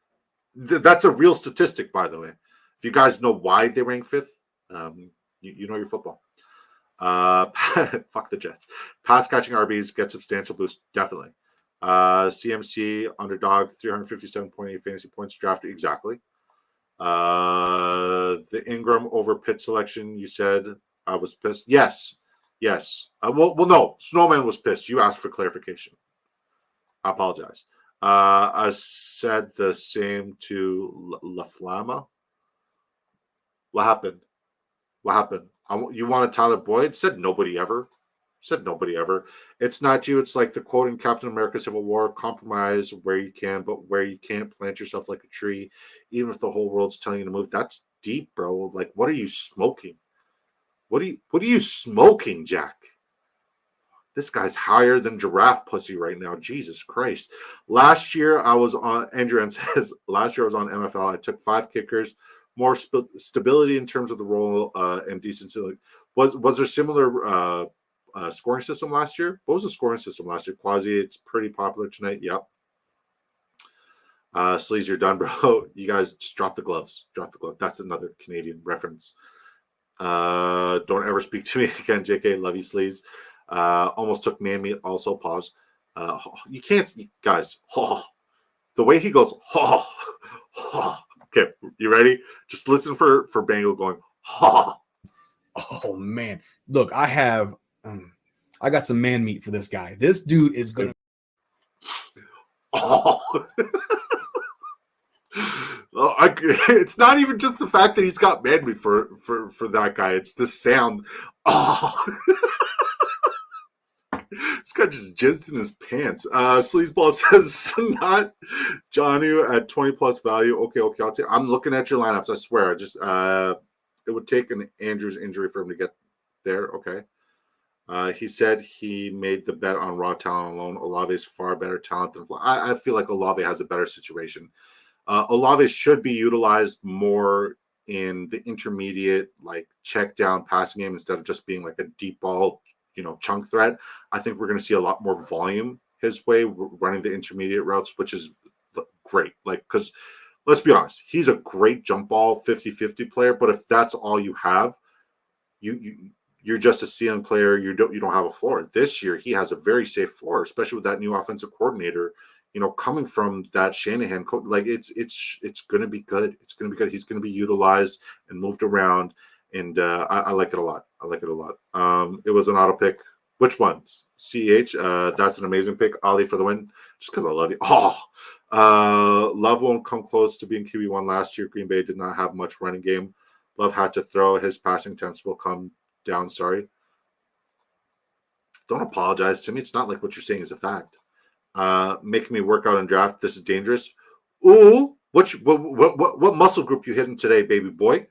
That's a real statistic, by the way. If you guys know why they rank 5th, you know your football. Fuck the Jets. Pass catching RBs get substantial boost, definitely. CMC underdog 357.8 fantasy points drafted, exactly. The Ingram over Pitt selection, you said I was pissed. Yes. Well, no. Snowman was pissed. You asked for clarification. I apologize. I said the same to La Flama. What happened? You wanted Tyler Boyd? Said nobody ever. Said nobody ever. It's not you. It's like the quote in Captain America Civil War: compromise where you can, but where you can't, plant yourself like a tree, even if the whole world's telling you to move. That's deep, bro. Like, what are you smoking? What are you smoking, Jack? This guy's higher than giraffe pussy right now. Jesus Christ. Last year I was on, Andrew says, last year I was on MFL. I took 5 kickers, more stability in terms of the role and decency. Was there similar scoring system last year? What was the scoring system last year? Quasi, it's pretty popular tonight. Yep. Sleaze, you're done, bro. You guys just drop the gloves. Drop the glove. That's another Canadian reference. Don't ever speak to me again, JK. Love you, Sleaze. Almost took man meat. Also, pause. You can't, guys. The way he goes. Okay, you ready? Just listen for Bangle going. Oh man, look, I got some man meat for this guy. This dude is gonna. It's not even just the fact that he's got man meat for that guy. It's the sound. This guy just jizzed in his pants. Sleazeball says not Johnu at 20 plus value. Okay, I'll take. I'm looking at your lineups. I swear. I just it would take an Andrews injury for him to get there. Okay. He said he made the bet on raw talent alone. Olave is far better talent than I feel like Olave has a better situation. Olave should be utilized more in the intermediate, like check down passing game instead of just being like a deep ball, chunk threat. I think we're going to see a lot more volume his way running the intermediate routes, which is great. Like, because let's be honest, he's a great jump ball 50-50 player, but if that's all you have, you're just a ceiling player. You don't have a floor. This year, he has a very safe floor, especially with that new offensive coordinator. Coming from that Shanahan, like it's going to be good. It's going to be good. He's going to be utilized and moved around, and I like it a lot. I like it a lot. It was an auto pick. Which ones? CH. That's an amazing pick. Ali for the win. Just because I love you. Love won't come close to being QB1 last year. Green Bay did not have much running game. Love had to throw. His passing attempts will come down. Sorry. Don't apologize to me. It's not like what you're saying is a fact. Making me work out and draft. This is dangerous. Ooh, what muscle group you hitting today, baby boy?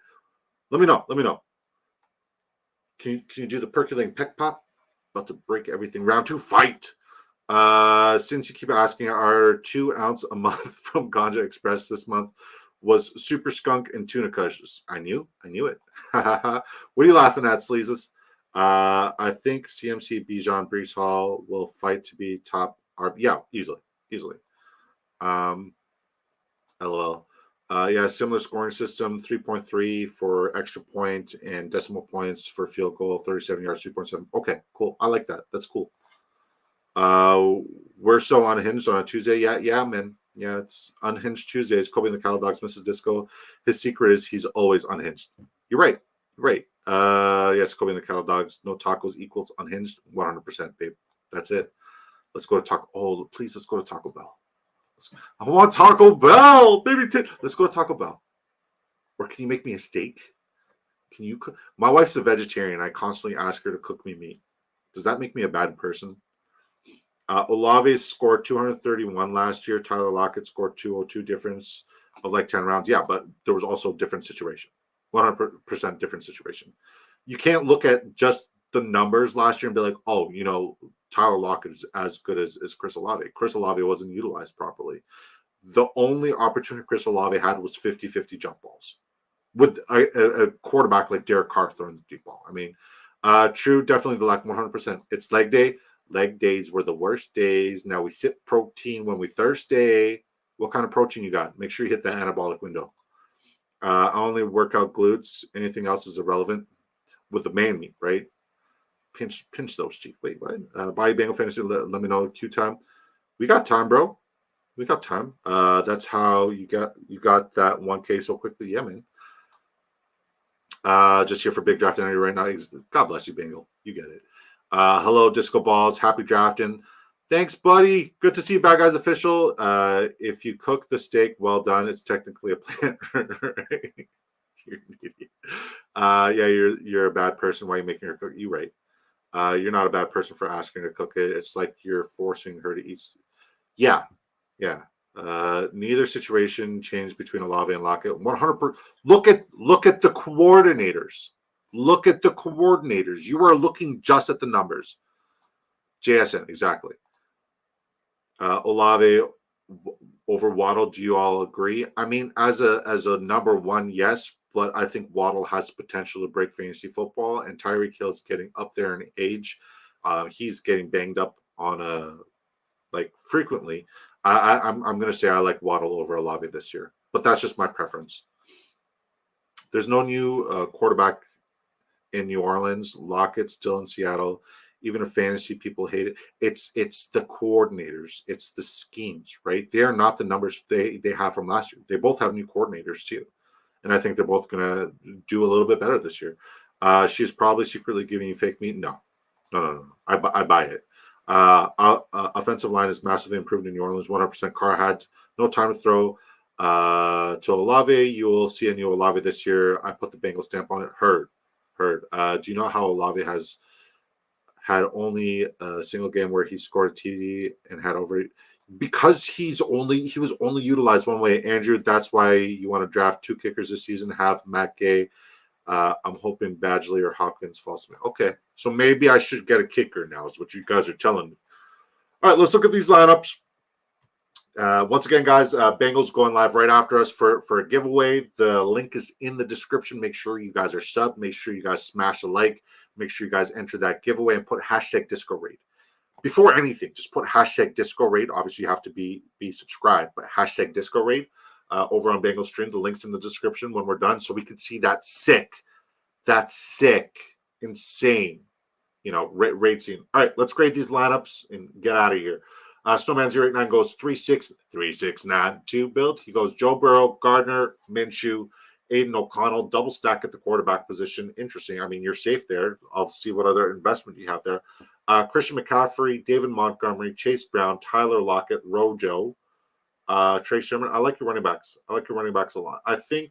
Let me know. Can you do the percolating pec pop? About to break everything. Round 2 fight. Since you keep asking, our 2 ounce a month from Ganja Express this month was Super Skunk and Tuna Kush. I knew it. What are you laughing at, Sleezes? I think CMC, Bijan, Brees Hall will fight to be top. Yeah, easily. LOL. Yeah, similar scoring system, 3.3 for extra point and decimal points for field goal, 37 yards, 3.7. Okay, cool. I like that. That's cool. We're so unhinged on a Tuesday. Yeah, man. Yeah, it's unhinged Tuesdays. Kobe and the Cattle Dogs, Mrs. Disco. His secret is he's always unhinged. You're right. Yes, Kobe and the Cattle Dogs. No tacos equals unhinged. 100%, babe. That's it. Let's go to Taco. Oh, please, let's go to Taco Bell. I want Taco Bell, baby. Let's go to Taco Bell. Or can you make me a steak? Can you cook? My wife's a vegetarian. I constantly ask her to cook me meat. Does that make me a bad person? Olave scored 231 last year. Tyler Lockett scored 202, difference of like 10 rounds. Yeah, but there was also a different situation. 100% different situation. You can't look at just the numbers last year and be like, oh, Tyler Lockett is as good as Chris Olave. Chris Olave wasn't utilized properly. The only opportunity Chris Olave had was 50-50 jump balls with a quarterback like Derek Carr throwing the deep ball. I mean, true, definitely the lack 100%. It's leg day. Leg days were the worst days. Now we sip protein when we thirsty. What kind of protein you got? Make sure you hit that anabolic window. I only work out glutes. Anything else is irrelevant with the man meat, right? Pinch those cheeks. Wait, what? Buy Bengal Fantasy. Let me know. Q time. We got time, bro. We got time. That's how you got that 1K so quickly. Yeah, man. Just here for big draft energy right now. God bless you, Bengal. You get it. Hello, Disco Balls. Happy drafting. Thanks, buddy. Good to see you, Bad Guys Official. If you cook the steak, well done. It's technically a plant. Right? You're an idiot. Yeah, you're a bad person. Why are you making her cook? You right. You're not a bad person for asking her to cook it. It's like you're forcing her to eat. Yeah, yeah. Neither situation changed between Olave and Lockett. 100%. Look at the coordinators. Look at the coordinators. You are looking just at the numbers. JSN, exactly. Olave over Waddle. Do you all agree? I mean, as a number one, yes, but I think Waddle has potential to break fantasy football, and Tyreek Hill's getting up there in age. He's getting banged up on frequently. I'm going to say I like Waddle over Olave this year, but that's just my preference. There's no new quarterback in New Orleans. Lockett still in Seattle. Even if fantasy people hate it, it's the coordinators, it's the schemes, right? They are not the numbers they have from last year. They both have new coordinators too, and I think they're both going to do a little bit better this year. She's probably secretly giving you fake meat. No. I buy it. Offensive line is massively improved in New Orleans. 100%. Carr had no time to throw to Olave. You will see a new Olave this year. I put the Bengal stamp on it. Heard. Do you know how Olave has had only a single game where he scored a TD and had over? Because he was only utilized one way, Andrew. That's why you want to draft 2 kickers this season. Have Matt Gay. I'm hoping Badgley or Hopkins falls to me. Okay, so maybe I should get a kicker now, is what you guys are telling me. All right, let's look at these lineups. Once again, guys, Bengals going live right after us for a giveaway. The link is in the description. Make sure you guys are subbed. Make sure you guys smash a like. Make sure you guys enter that giveaway and put hashtag Disco Rate. Before anything, just put hashtag Disco Rate. Obviously, you have to be subscribed, but hashtag Disco Rate over on Bengals Stream. The link's in the description when we're done, so we can see that sick, insane, rate scene. All right, let's grade these lineups and get out of here. Snowman089 goes 3-6, 3-6-9, 2 build. He goes Joe Burrow, Gardner, Minshew, Aiden O'Connell, double stack at the quarterback position. Interesting. I mean, you're safe there. I'll see what other investment you have there. Christian McCaffrey, David Montgomery, Chase Brown, Tyler Lockett, Rojo, Trey Sherman. I like your running backs. A lot. I think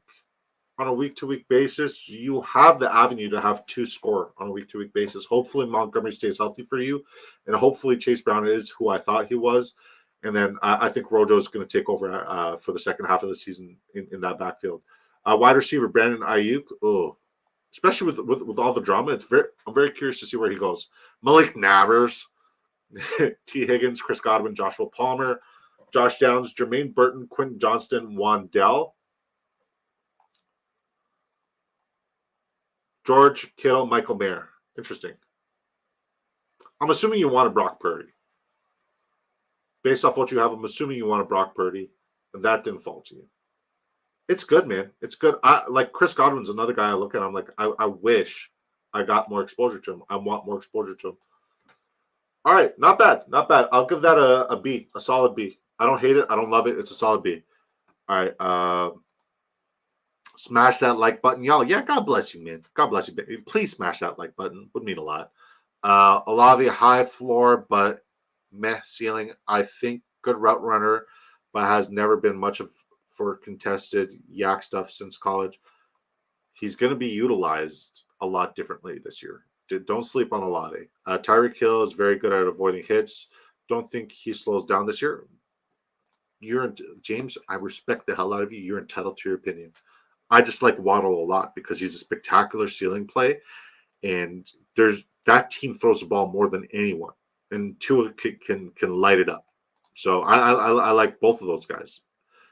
on a week-to-week basis, you have the avenue to have 2 score on a week-to-week basis. Hopefully Montgomery stays healthy for you, and hopefully Chase Brown is who I thought he was. And then I think Rojo is going to take over for the second half of the season in that backfield. Wide receiver Brandon Ayuk. Oh, especially with all the drama, I'm very curious to see where he goes. Malik Nabers, T. Higgins, Chris Godwin, Joshua Palmer, Josh Downs, Jermaine Burton, Quentin Johnston, Wandell, George Kittle, Michael Mayer. Interesting. I'm assuming you want a Brock Purdy. Based off what you have, I'm assuming you want a Brock Purdy, and that didn't fall to you. It's good, man. It's good. Like Chris Godwin's another guy I look at. I'm like, I wish I got more exposure to him. I want more exposure to him. All right, not bad. I'll give that a B, a solid B. I don't hate it. I don't love it. It's a solid B. All right. Smash that like button, y'all. Yeah, God bless you, man. God bless you. Please smash that like button. Would mean a lot. Olave, high floor, but meh ceiling. I think good route runner, but has never been much for contested yak stuff since college. He's going to be utilized a lot differently this year. Don't sleep on Olave. Tyreek Hill is very good at avoiding hits. Don't think he slows down this year. James, I respect the hell out of you. You're entitled to your opinion. I just like Waddle a lot because he's a spectacular ceiling play, and that team throws the ball more than anyone, and Tua can light it up. So I like both of those guys.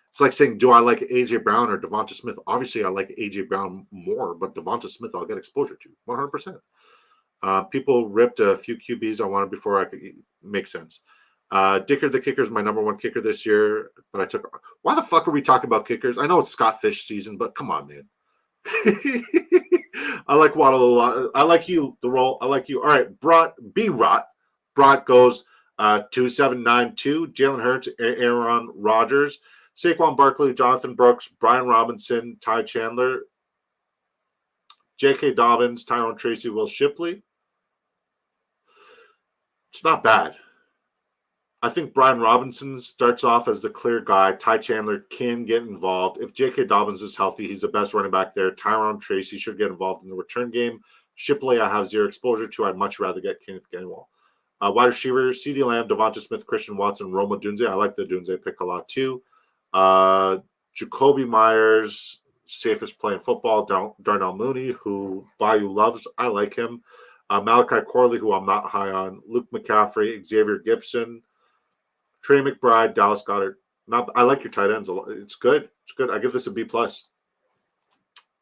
It's like saying, do I like AJ Brown or Devonta Smith? Obviously, I like AJ Brown more, but Devonta Smith I'll get exposure to 100%. People ripped a few QBs I wanted before I could make sense. Dicker the kicker is my number 1 kicker this year, but I took. Why the fuck are we talking about kickers? I know it's Scott Fish season, but come on, man. I like Waddle a lot. I like you, the role. I like you. All right, Brot goes 2792. Jalen Hurts, Aaron Rodgers, Saquon Barkley, Jonathan Brooks, Brian Robinson, Ty Chandler, J.K. Dobbins, Tyrone Tracy, Will Shipley. It's not bad. I think Brian Robinson starts off as the clear guy. Ty Chandler can get involved. If J.K. Dobbins is healthy, he's the best running back there. Tyrone Tracy should get involved in the return game. Shipley, I have 0 exposure to. I'd much rather get Kenneth Gainwell. Wide receiver, CeeDee Lamb, Devonta Smith, Christian Watson, Roma Dunze. I like the Dunze pick a lot too. Jacoby Myers, safest play in football. Darnell Mooney, who Bayou loves. I like him. Malachi Corley, who I'm not high on. Luke McCaffrey, Xavier Gibson, Trey McBride, Dallas Goedert. I like your tight ends a lot. It's good. It's good. I give this a B+.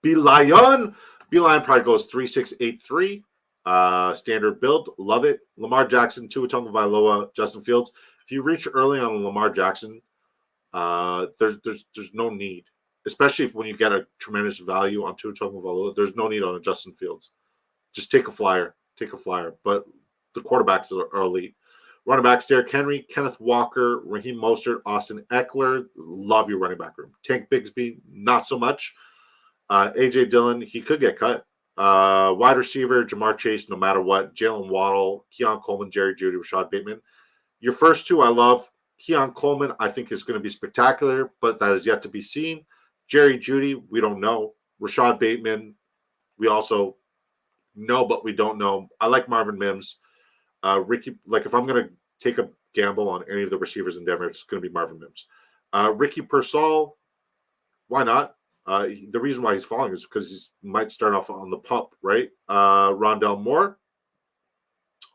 Beelion probably goes 3.683. Standard build. Love it. Lamar Jackson, Tua Tagovailoa, Justin Fields. If you reach early on Lamar Jackson, there's no need, especially when you get a tremendous value on Tua Tagovailoa. There's no need on a Justin Fields. Just take a flyer. But the quarterbacks are elite. Running backs, Derrick Henry, Kenneth Walker, Raheem Mostert, Austin Eckler. Love your running back room. Tank Bigsby, not so much. A.J. Dillon, he could get cut. Wide receiver, Jamar Chase, no matter what. Jalen Waddle, Keon Coleman, Jerry Jeudy, Rashad Bateman. Your first two I love. Keon Coleman, I think, is going to be spectacular, but that is yet to be seen. Jerry Jeudy, we don't know. Rashad Bateman, we also know, but we don't know. I like Marvin Mims. Ricky, like if I'm going to take a gamble on any of the receivers in Denver, it's going to be Marvin Mims. Ricky Pearsall, why not? The reason why he's falling is because he might start off on the pup, right? Rondell Moore,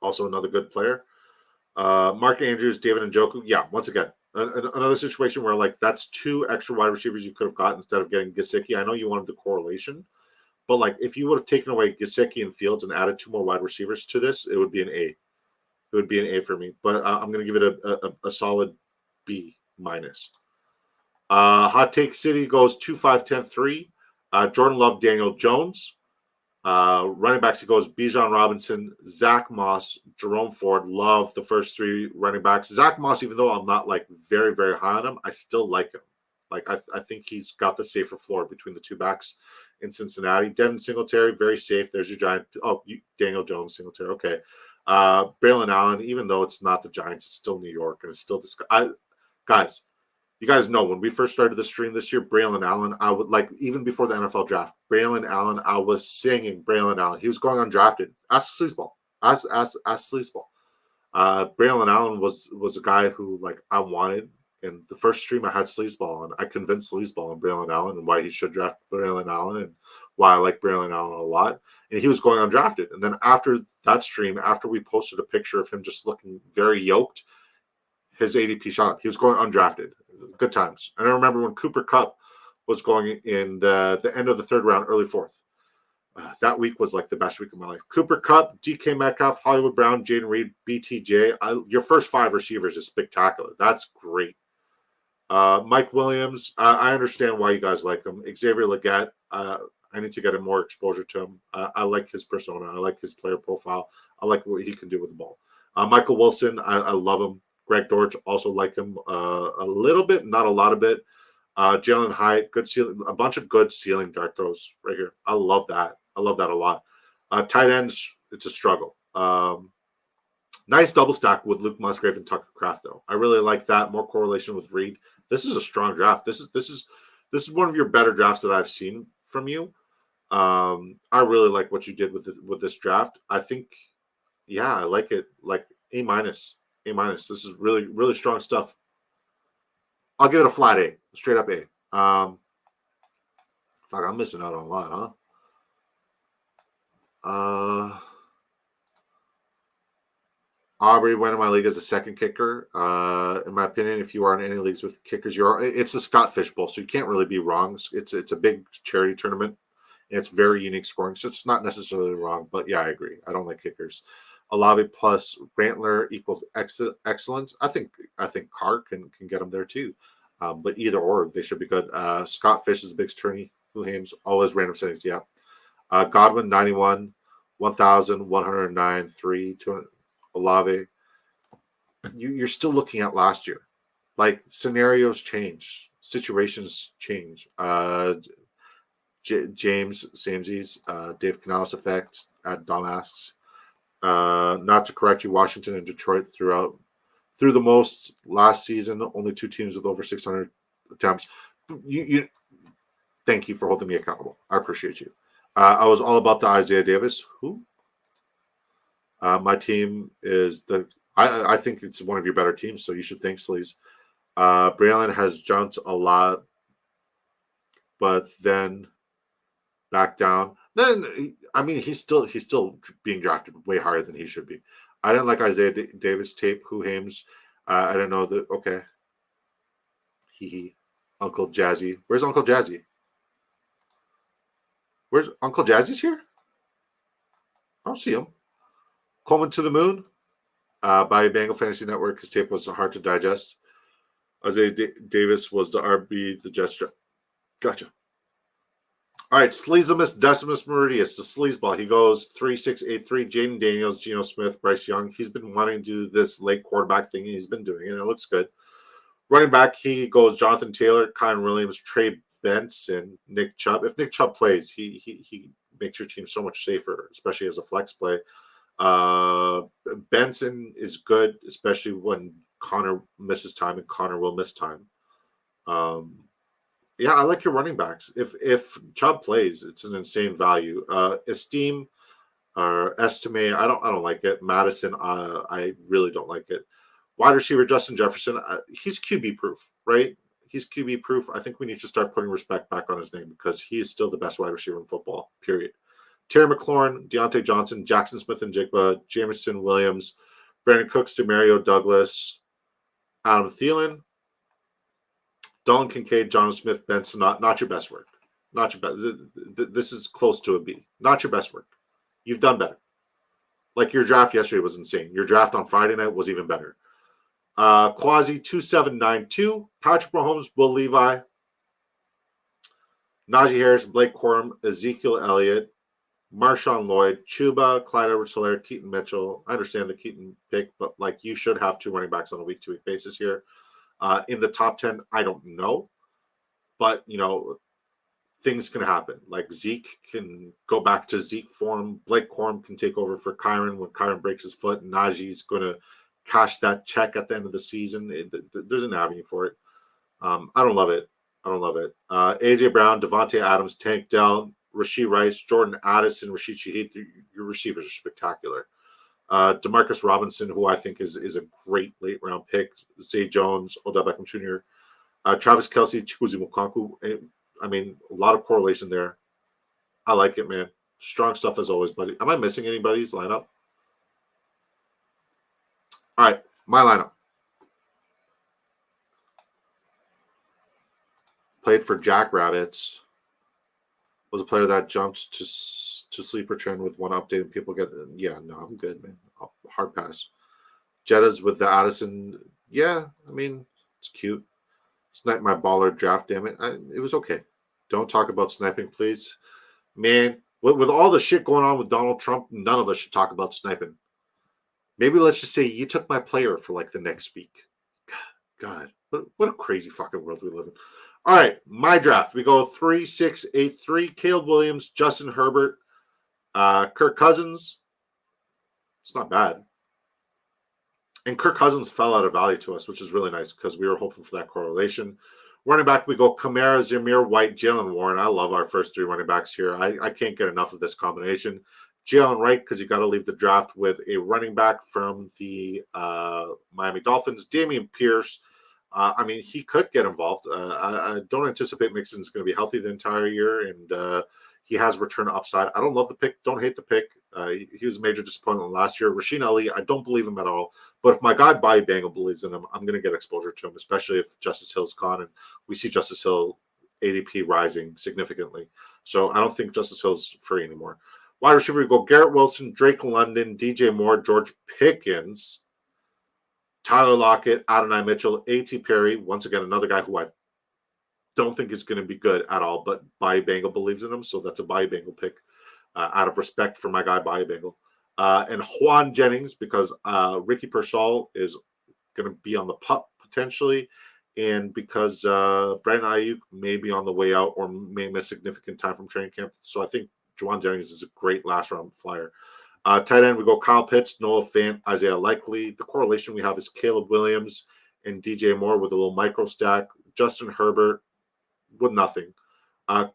also another good player. Mark Andrews, David Njoku. Yeah, once again, another situation where like that's 2 extra wide receivers you could have got instead of getting Gesicki. I know you wanted the correlation, but like if you would have taken away Gesicki and Fields and added 2 more wide receivers to this, it would be an A. It would be an A for me, but I'm going to give it a solid B-. Hot Take City goes 2-5-10-3. Jordan Love, Daniel Jones. Running backs, he goes Bijan Robinson, Zach Moss, Jerome Ford. Love the first 3 running backs. Zach Moss, even though I'm not like very, very high on him, I still like him. Like I think he's got the safer floor between the 2 backs in Cincinnati. Devin Singletary, very safe. There's your giant. Oh, Daniel Jones, Singletary. Okay. Braylon Allen, even though it's not the Giants, it's still New York, and it's still guys, you guys know when we first started the stream this year, Braylon Allen, I would like even before the NFL draft, Braylon Allen, I was singing Braylon Allen. He was going undrafted. Ask Sleazeball. Ask Sleazeball. Braylon Allen was a guy who like I wanted. And the first stream I had Sleazeball on, I convinced Sleazeball on Braylon Allen and why he should draft Braylon Allen and why I like Braylon Allen a lot. And he was going undrafted. And then after that stream, after we posted a picture of him just looking very yoked, his ADP shot up. He was going undrafted. Good times. And I remember when Cooper Kupp was going in the end of the 3rd round, early 4th. That week was like the best week of my life. Cooper Kupp, DK Metcalf, Hollywood Brown, Jaden Reed, BTJ. Your first 5 receivers is spectacular. That's great. Mike Williams, I understand why you guys like him. Xavier Legette, I need to get more exposure to him. I like his persona. I like his player profile. I like what he can do with the ball. Michael Wilson, I love him. Greg Dortch, also like him a little bit, not a lot of it. Jalen Hyatt, good ceiling, a bunch of good ceiling dart throws right here. I love that. I love that a lot. Tight ends, it's a struggle. Nice double stack with Luke Musgrave and Tucker Kraft, though. I really like that. More correlation with Reed. This is a strong draft. This is one of your better drafts that I've seen from you. I really like what you did with this draft. I think, yeah, I like it. Like A-. This is really, really strong stuff. I'll give it a flat A, straight up A. Fuck, I'm missing out on a lot, huh? Aubrey went in my league as a second kicker. In my opinion, if you are in any leagues with kickers, it's the Scott Fish Bowl, so you can't really be wrong. It's a big charity tournament, and it's very unique scoring, so it's not necessarily wrong. But yeah, I agree. I don't like kickers. Olave plus Rantler equals excellence. I think Carr can get him there too. But either or, they should be good. Scott Fish is the big tourney. Hames, always random settings. Yeah. Godwin 91, 1,109, 3, 200. Olave. You're still looking at last year. Like scenarios change, situations change. James Samesies, Dave Canales effect at Dom asks. Not to correct you, Washington and Detroit through the most last season, only 2 teams with over 600 attempts. You thank you for holding me accountable. I appreciate you. I was all about the Isaiah Davis. Who? My team is the. I think it's one of your better teams, so you should thank Sleaze. Braylon has jumped a lot, but then back down. Then I mean, he's still being drafted way higher than he should be. I didn't like Isaiah Davis tape. Who Hames? I don't know that. Okay, he Uncle Jazzy. Where's Uncle Jazzy? Where's Uncle Jazzy's here? I don't see him. Coleman to the moon. By Bengal Fantasy Network. His tape was hard to digest. Isaiah Davis was the RB, the gesture. Gotcha. All right, Sleazemus Decimus Meridius, the sleazeball. He goes 3-6-8-3. Jaden Daniels, Geno Smith, Bryce Young. He's been wanting to do this late quarterback thing. He's been doing it, and it looks good. Running back, he goes Jonathan Taylor, Kyron Williams, Trey Benson, Nick Chubb. If Nick Chubb plays, he makes your team so much safer, especially as a flex play. Benson is good, especially when Connor misses time, and Connor will miss time. Yeah, I like your running backs. If Chubb plays, it's an insane value. Esteem or Estimate, I don't like it. Madison, I really don't like it. Wide receiver Justin Jefferson, he's QB proof, right? He's QB proof. I think we need to start putting respect back on his name because he is still the best wide receiver in football. Period. Terry McLaurin, Deontay Johnson, Jackson Smith and Jigba, Jameson Williams, Brandon Cooks, Demario Douglas, Adam Thielen, Dolan Kincaid, Jonathan Smith, Benson. Not your best work. Not your best. This is close to a B. Not your best work. You've done better. Like your draft yesterday was insane. Your draft on Friday night was even better. Quasi 2792, Patrick Mahomes, Will Levi, Najee Harris, Blake Corum, Ezekiel Elliott, Marshawn Lloyd, Chuba, Clyde Edwards-Helaire, Keaton Mitchell. I understand the Keaton pick, but like you should have two running backs on a week-to-week basis here. In the top 10, I don't know, but things can happen. Like Zeke can go back to Zeke form. Blake Corum can take over for Kyron when Kyron breaks his foot. And Najee's going to cash that check at the end of the season. There's an avenue for it. I don't love it. AJ Brown, Devontae Adams, Tank Dell, Rashee Rice, Jordan Addison, Rashid Shaheed. Your receivers are spectacular. Demarcus Robinson, who I think is a great late round pick. Zay Jones, Odell Beckham Jr., Travis Kelce, Chukwueze Mukonku. I mean, a lot of correlation there. I like it, man. Strong stuff as always, buddy. Am I missing anybody's lineup? All right, my lineup. Played for Jackrabbits. Was a player that jumped to sleeper trend with one update and people get, yeah, no, I'm good, man. Hard pass. Jetta's with the Addison. Yeah, I mean, it's cute. Snipe my baller draft, damn it. It was okay. Don't talk about sniping, please. Man, with all the shit going on with Donald Trump, none of us should talk about sniping. Maybe let's just say you took my player for like the next week. God, what a crazy fucking world we live in. All right, my draft. We go 3-6-8-3. Caleb Williams, Justin Herbert, Kirk Cousins. It's not bad. And Kirk Cousins fell out of value to us, which is really nice because we were hoping for that correlation. Running back, we go Kamara, Zamir White, Jalen Warren. I love our first three running backs here. I can't get enough of this combination. Jalen Wright, because you got to leave the draft with a running back from the Miami Dolphins. Dameon Pierce. I mean, he could get involved. I don't anticipate Mixon's going to be healthy the entire year, and he has return upside. I don't love the pick. Don't hate the pick. He was a major disappointment last year. Rasheen Ali, I don't believe him at all. But if my guy Bayou Bengal believes in him, I'm going to get exposure to him, especially if Justice Hill's gone. And we see Justice Hill ADP rising significantly. So I don't think Justice Hill's free anymore. Wide receiver, we go Garrett Wilson, Drake London, DJ Moore, George Pickens, Tyler Lockett, Adonai Mitchell, A.T. Perry. Once again, another guy who I don't think is going to be good at all, but Bayou Bengal believes in him. So that's a Bayou Bengal pick out of respect for my guy Bayou Bengal. And Juan Jennings, because Ricky Pearsall is going to be on the pup potentially, and because Brandon Ayuk may be on the way out or may miss significant time from training camp. So I think Juwan Jennings is a great last-round flyer. Tight end, we go Kyle Pitts, Noah Fant, Isaiah Likely. The correlation we have is Caleb Williams and DJ Moore with a little micro stack. Justin Herbert with nothing.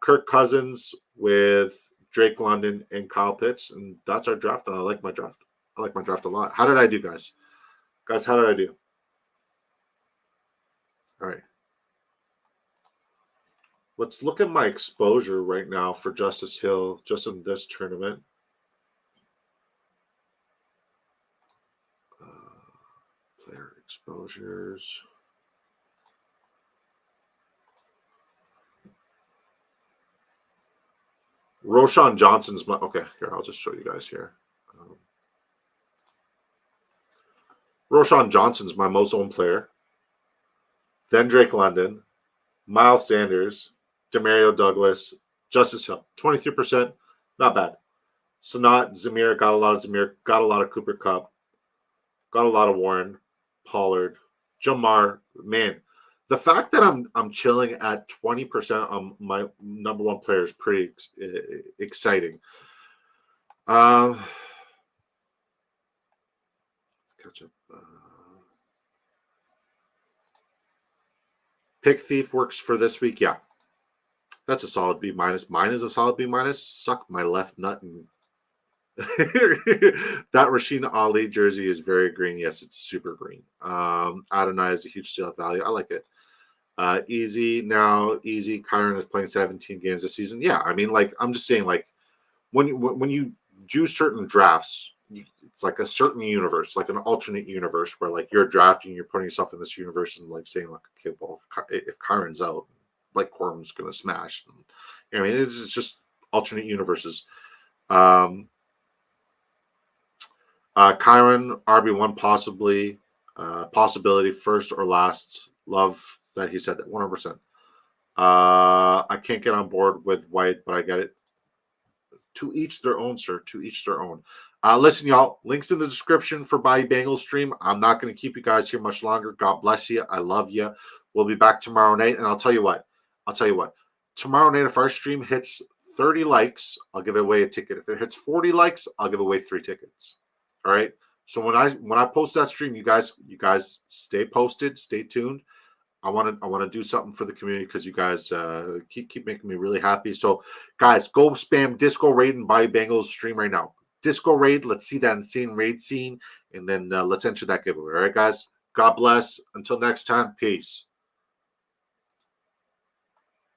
Kirk Cousins with Drake London, and Kyle Pitts. And that's our draft. And I like my draft. I like my draft a lot. How did I do, guys? Guys, how did I do? All right. Let's look at my exposure right now for Justice Hill just in this tournament. Player exposures. Roshan Johnson's my okay. Here, I'll just show you guys here. Roshan Johnson's my most owned player. Then Drake London, Miles Sanders, Demario Douglas, Justice Hill, 23%, not bad. Sanat, Zamir, got a lot of Zamir, got a lot of Cooper Kupp, got a lot of Warren, Pollard, Jamar. Man, the fact that I'm chilling at 20% on my number one player is pretty exciting. Let's catch up. Pick Thief works for this week. Yeah, that's a solid B minus. Mine is a solid B minus. Suck my left nut. And that Rasheen Ali jersey is very green. Yes, it's super green. Adonai is a huge steal of value. I like it. Easy now. Easy. Kyron is playing 17 games this season. Yeah, I mean, like I'm just saying, like when you do certain drafts, it's like a certain universe, like an alternate universe where like you're drafting, you're putting yourself in this universe and like saying like, okay, well, if Kyron's out, like Quorum's gonna smash. And, you know, I mean, it's just alternate universes. Kyron RB1 possibly, possibility first or last. Love that he said that 100%. I can't get on board with White, but I get it. To each their own, sir. To each their own. Listen, y'all, links in the description for Bayou Bengals stream. I'm not going to keep you guys here much longer. God bless you. I love you. We'll be back tomorrow night. And I'll tell you what. Tomorrow night, if our stream hits 30 likes, I'll give away a ticket. If it hits 40 likes, I'll give away 3 tickets. All right. So when I post that stream, you guys stay posted, stay tuned. I want to do something for the community because you guys keep making me really happy. So, guys, go spam Disco Raid and Bayou Bengals stream right now. Disco Raid, let's see that insane raid scene, and then let's enter that giveaway. All right, guys? God bless. Until next time, peace.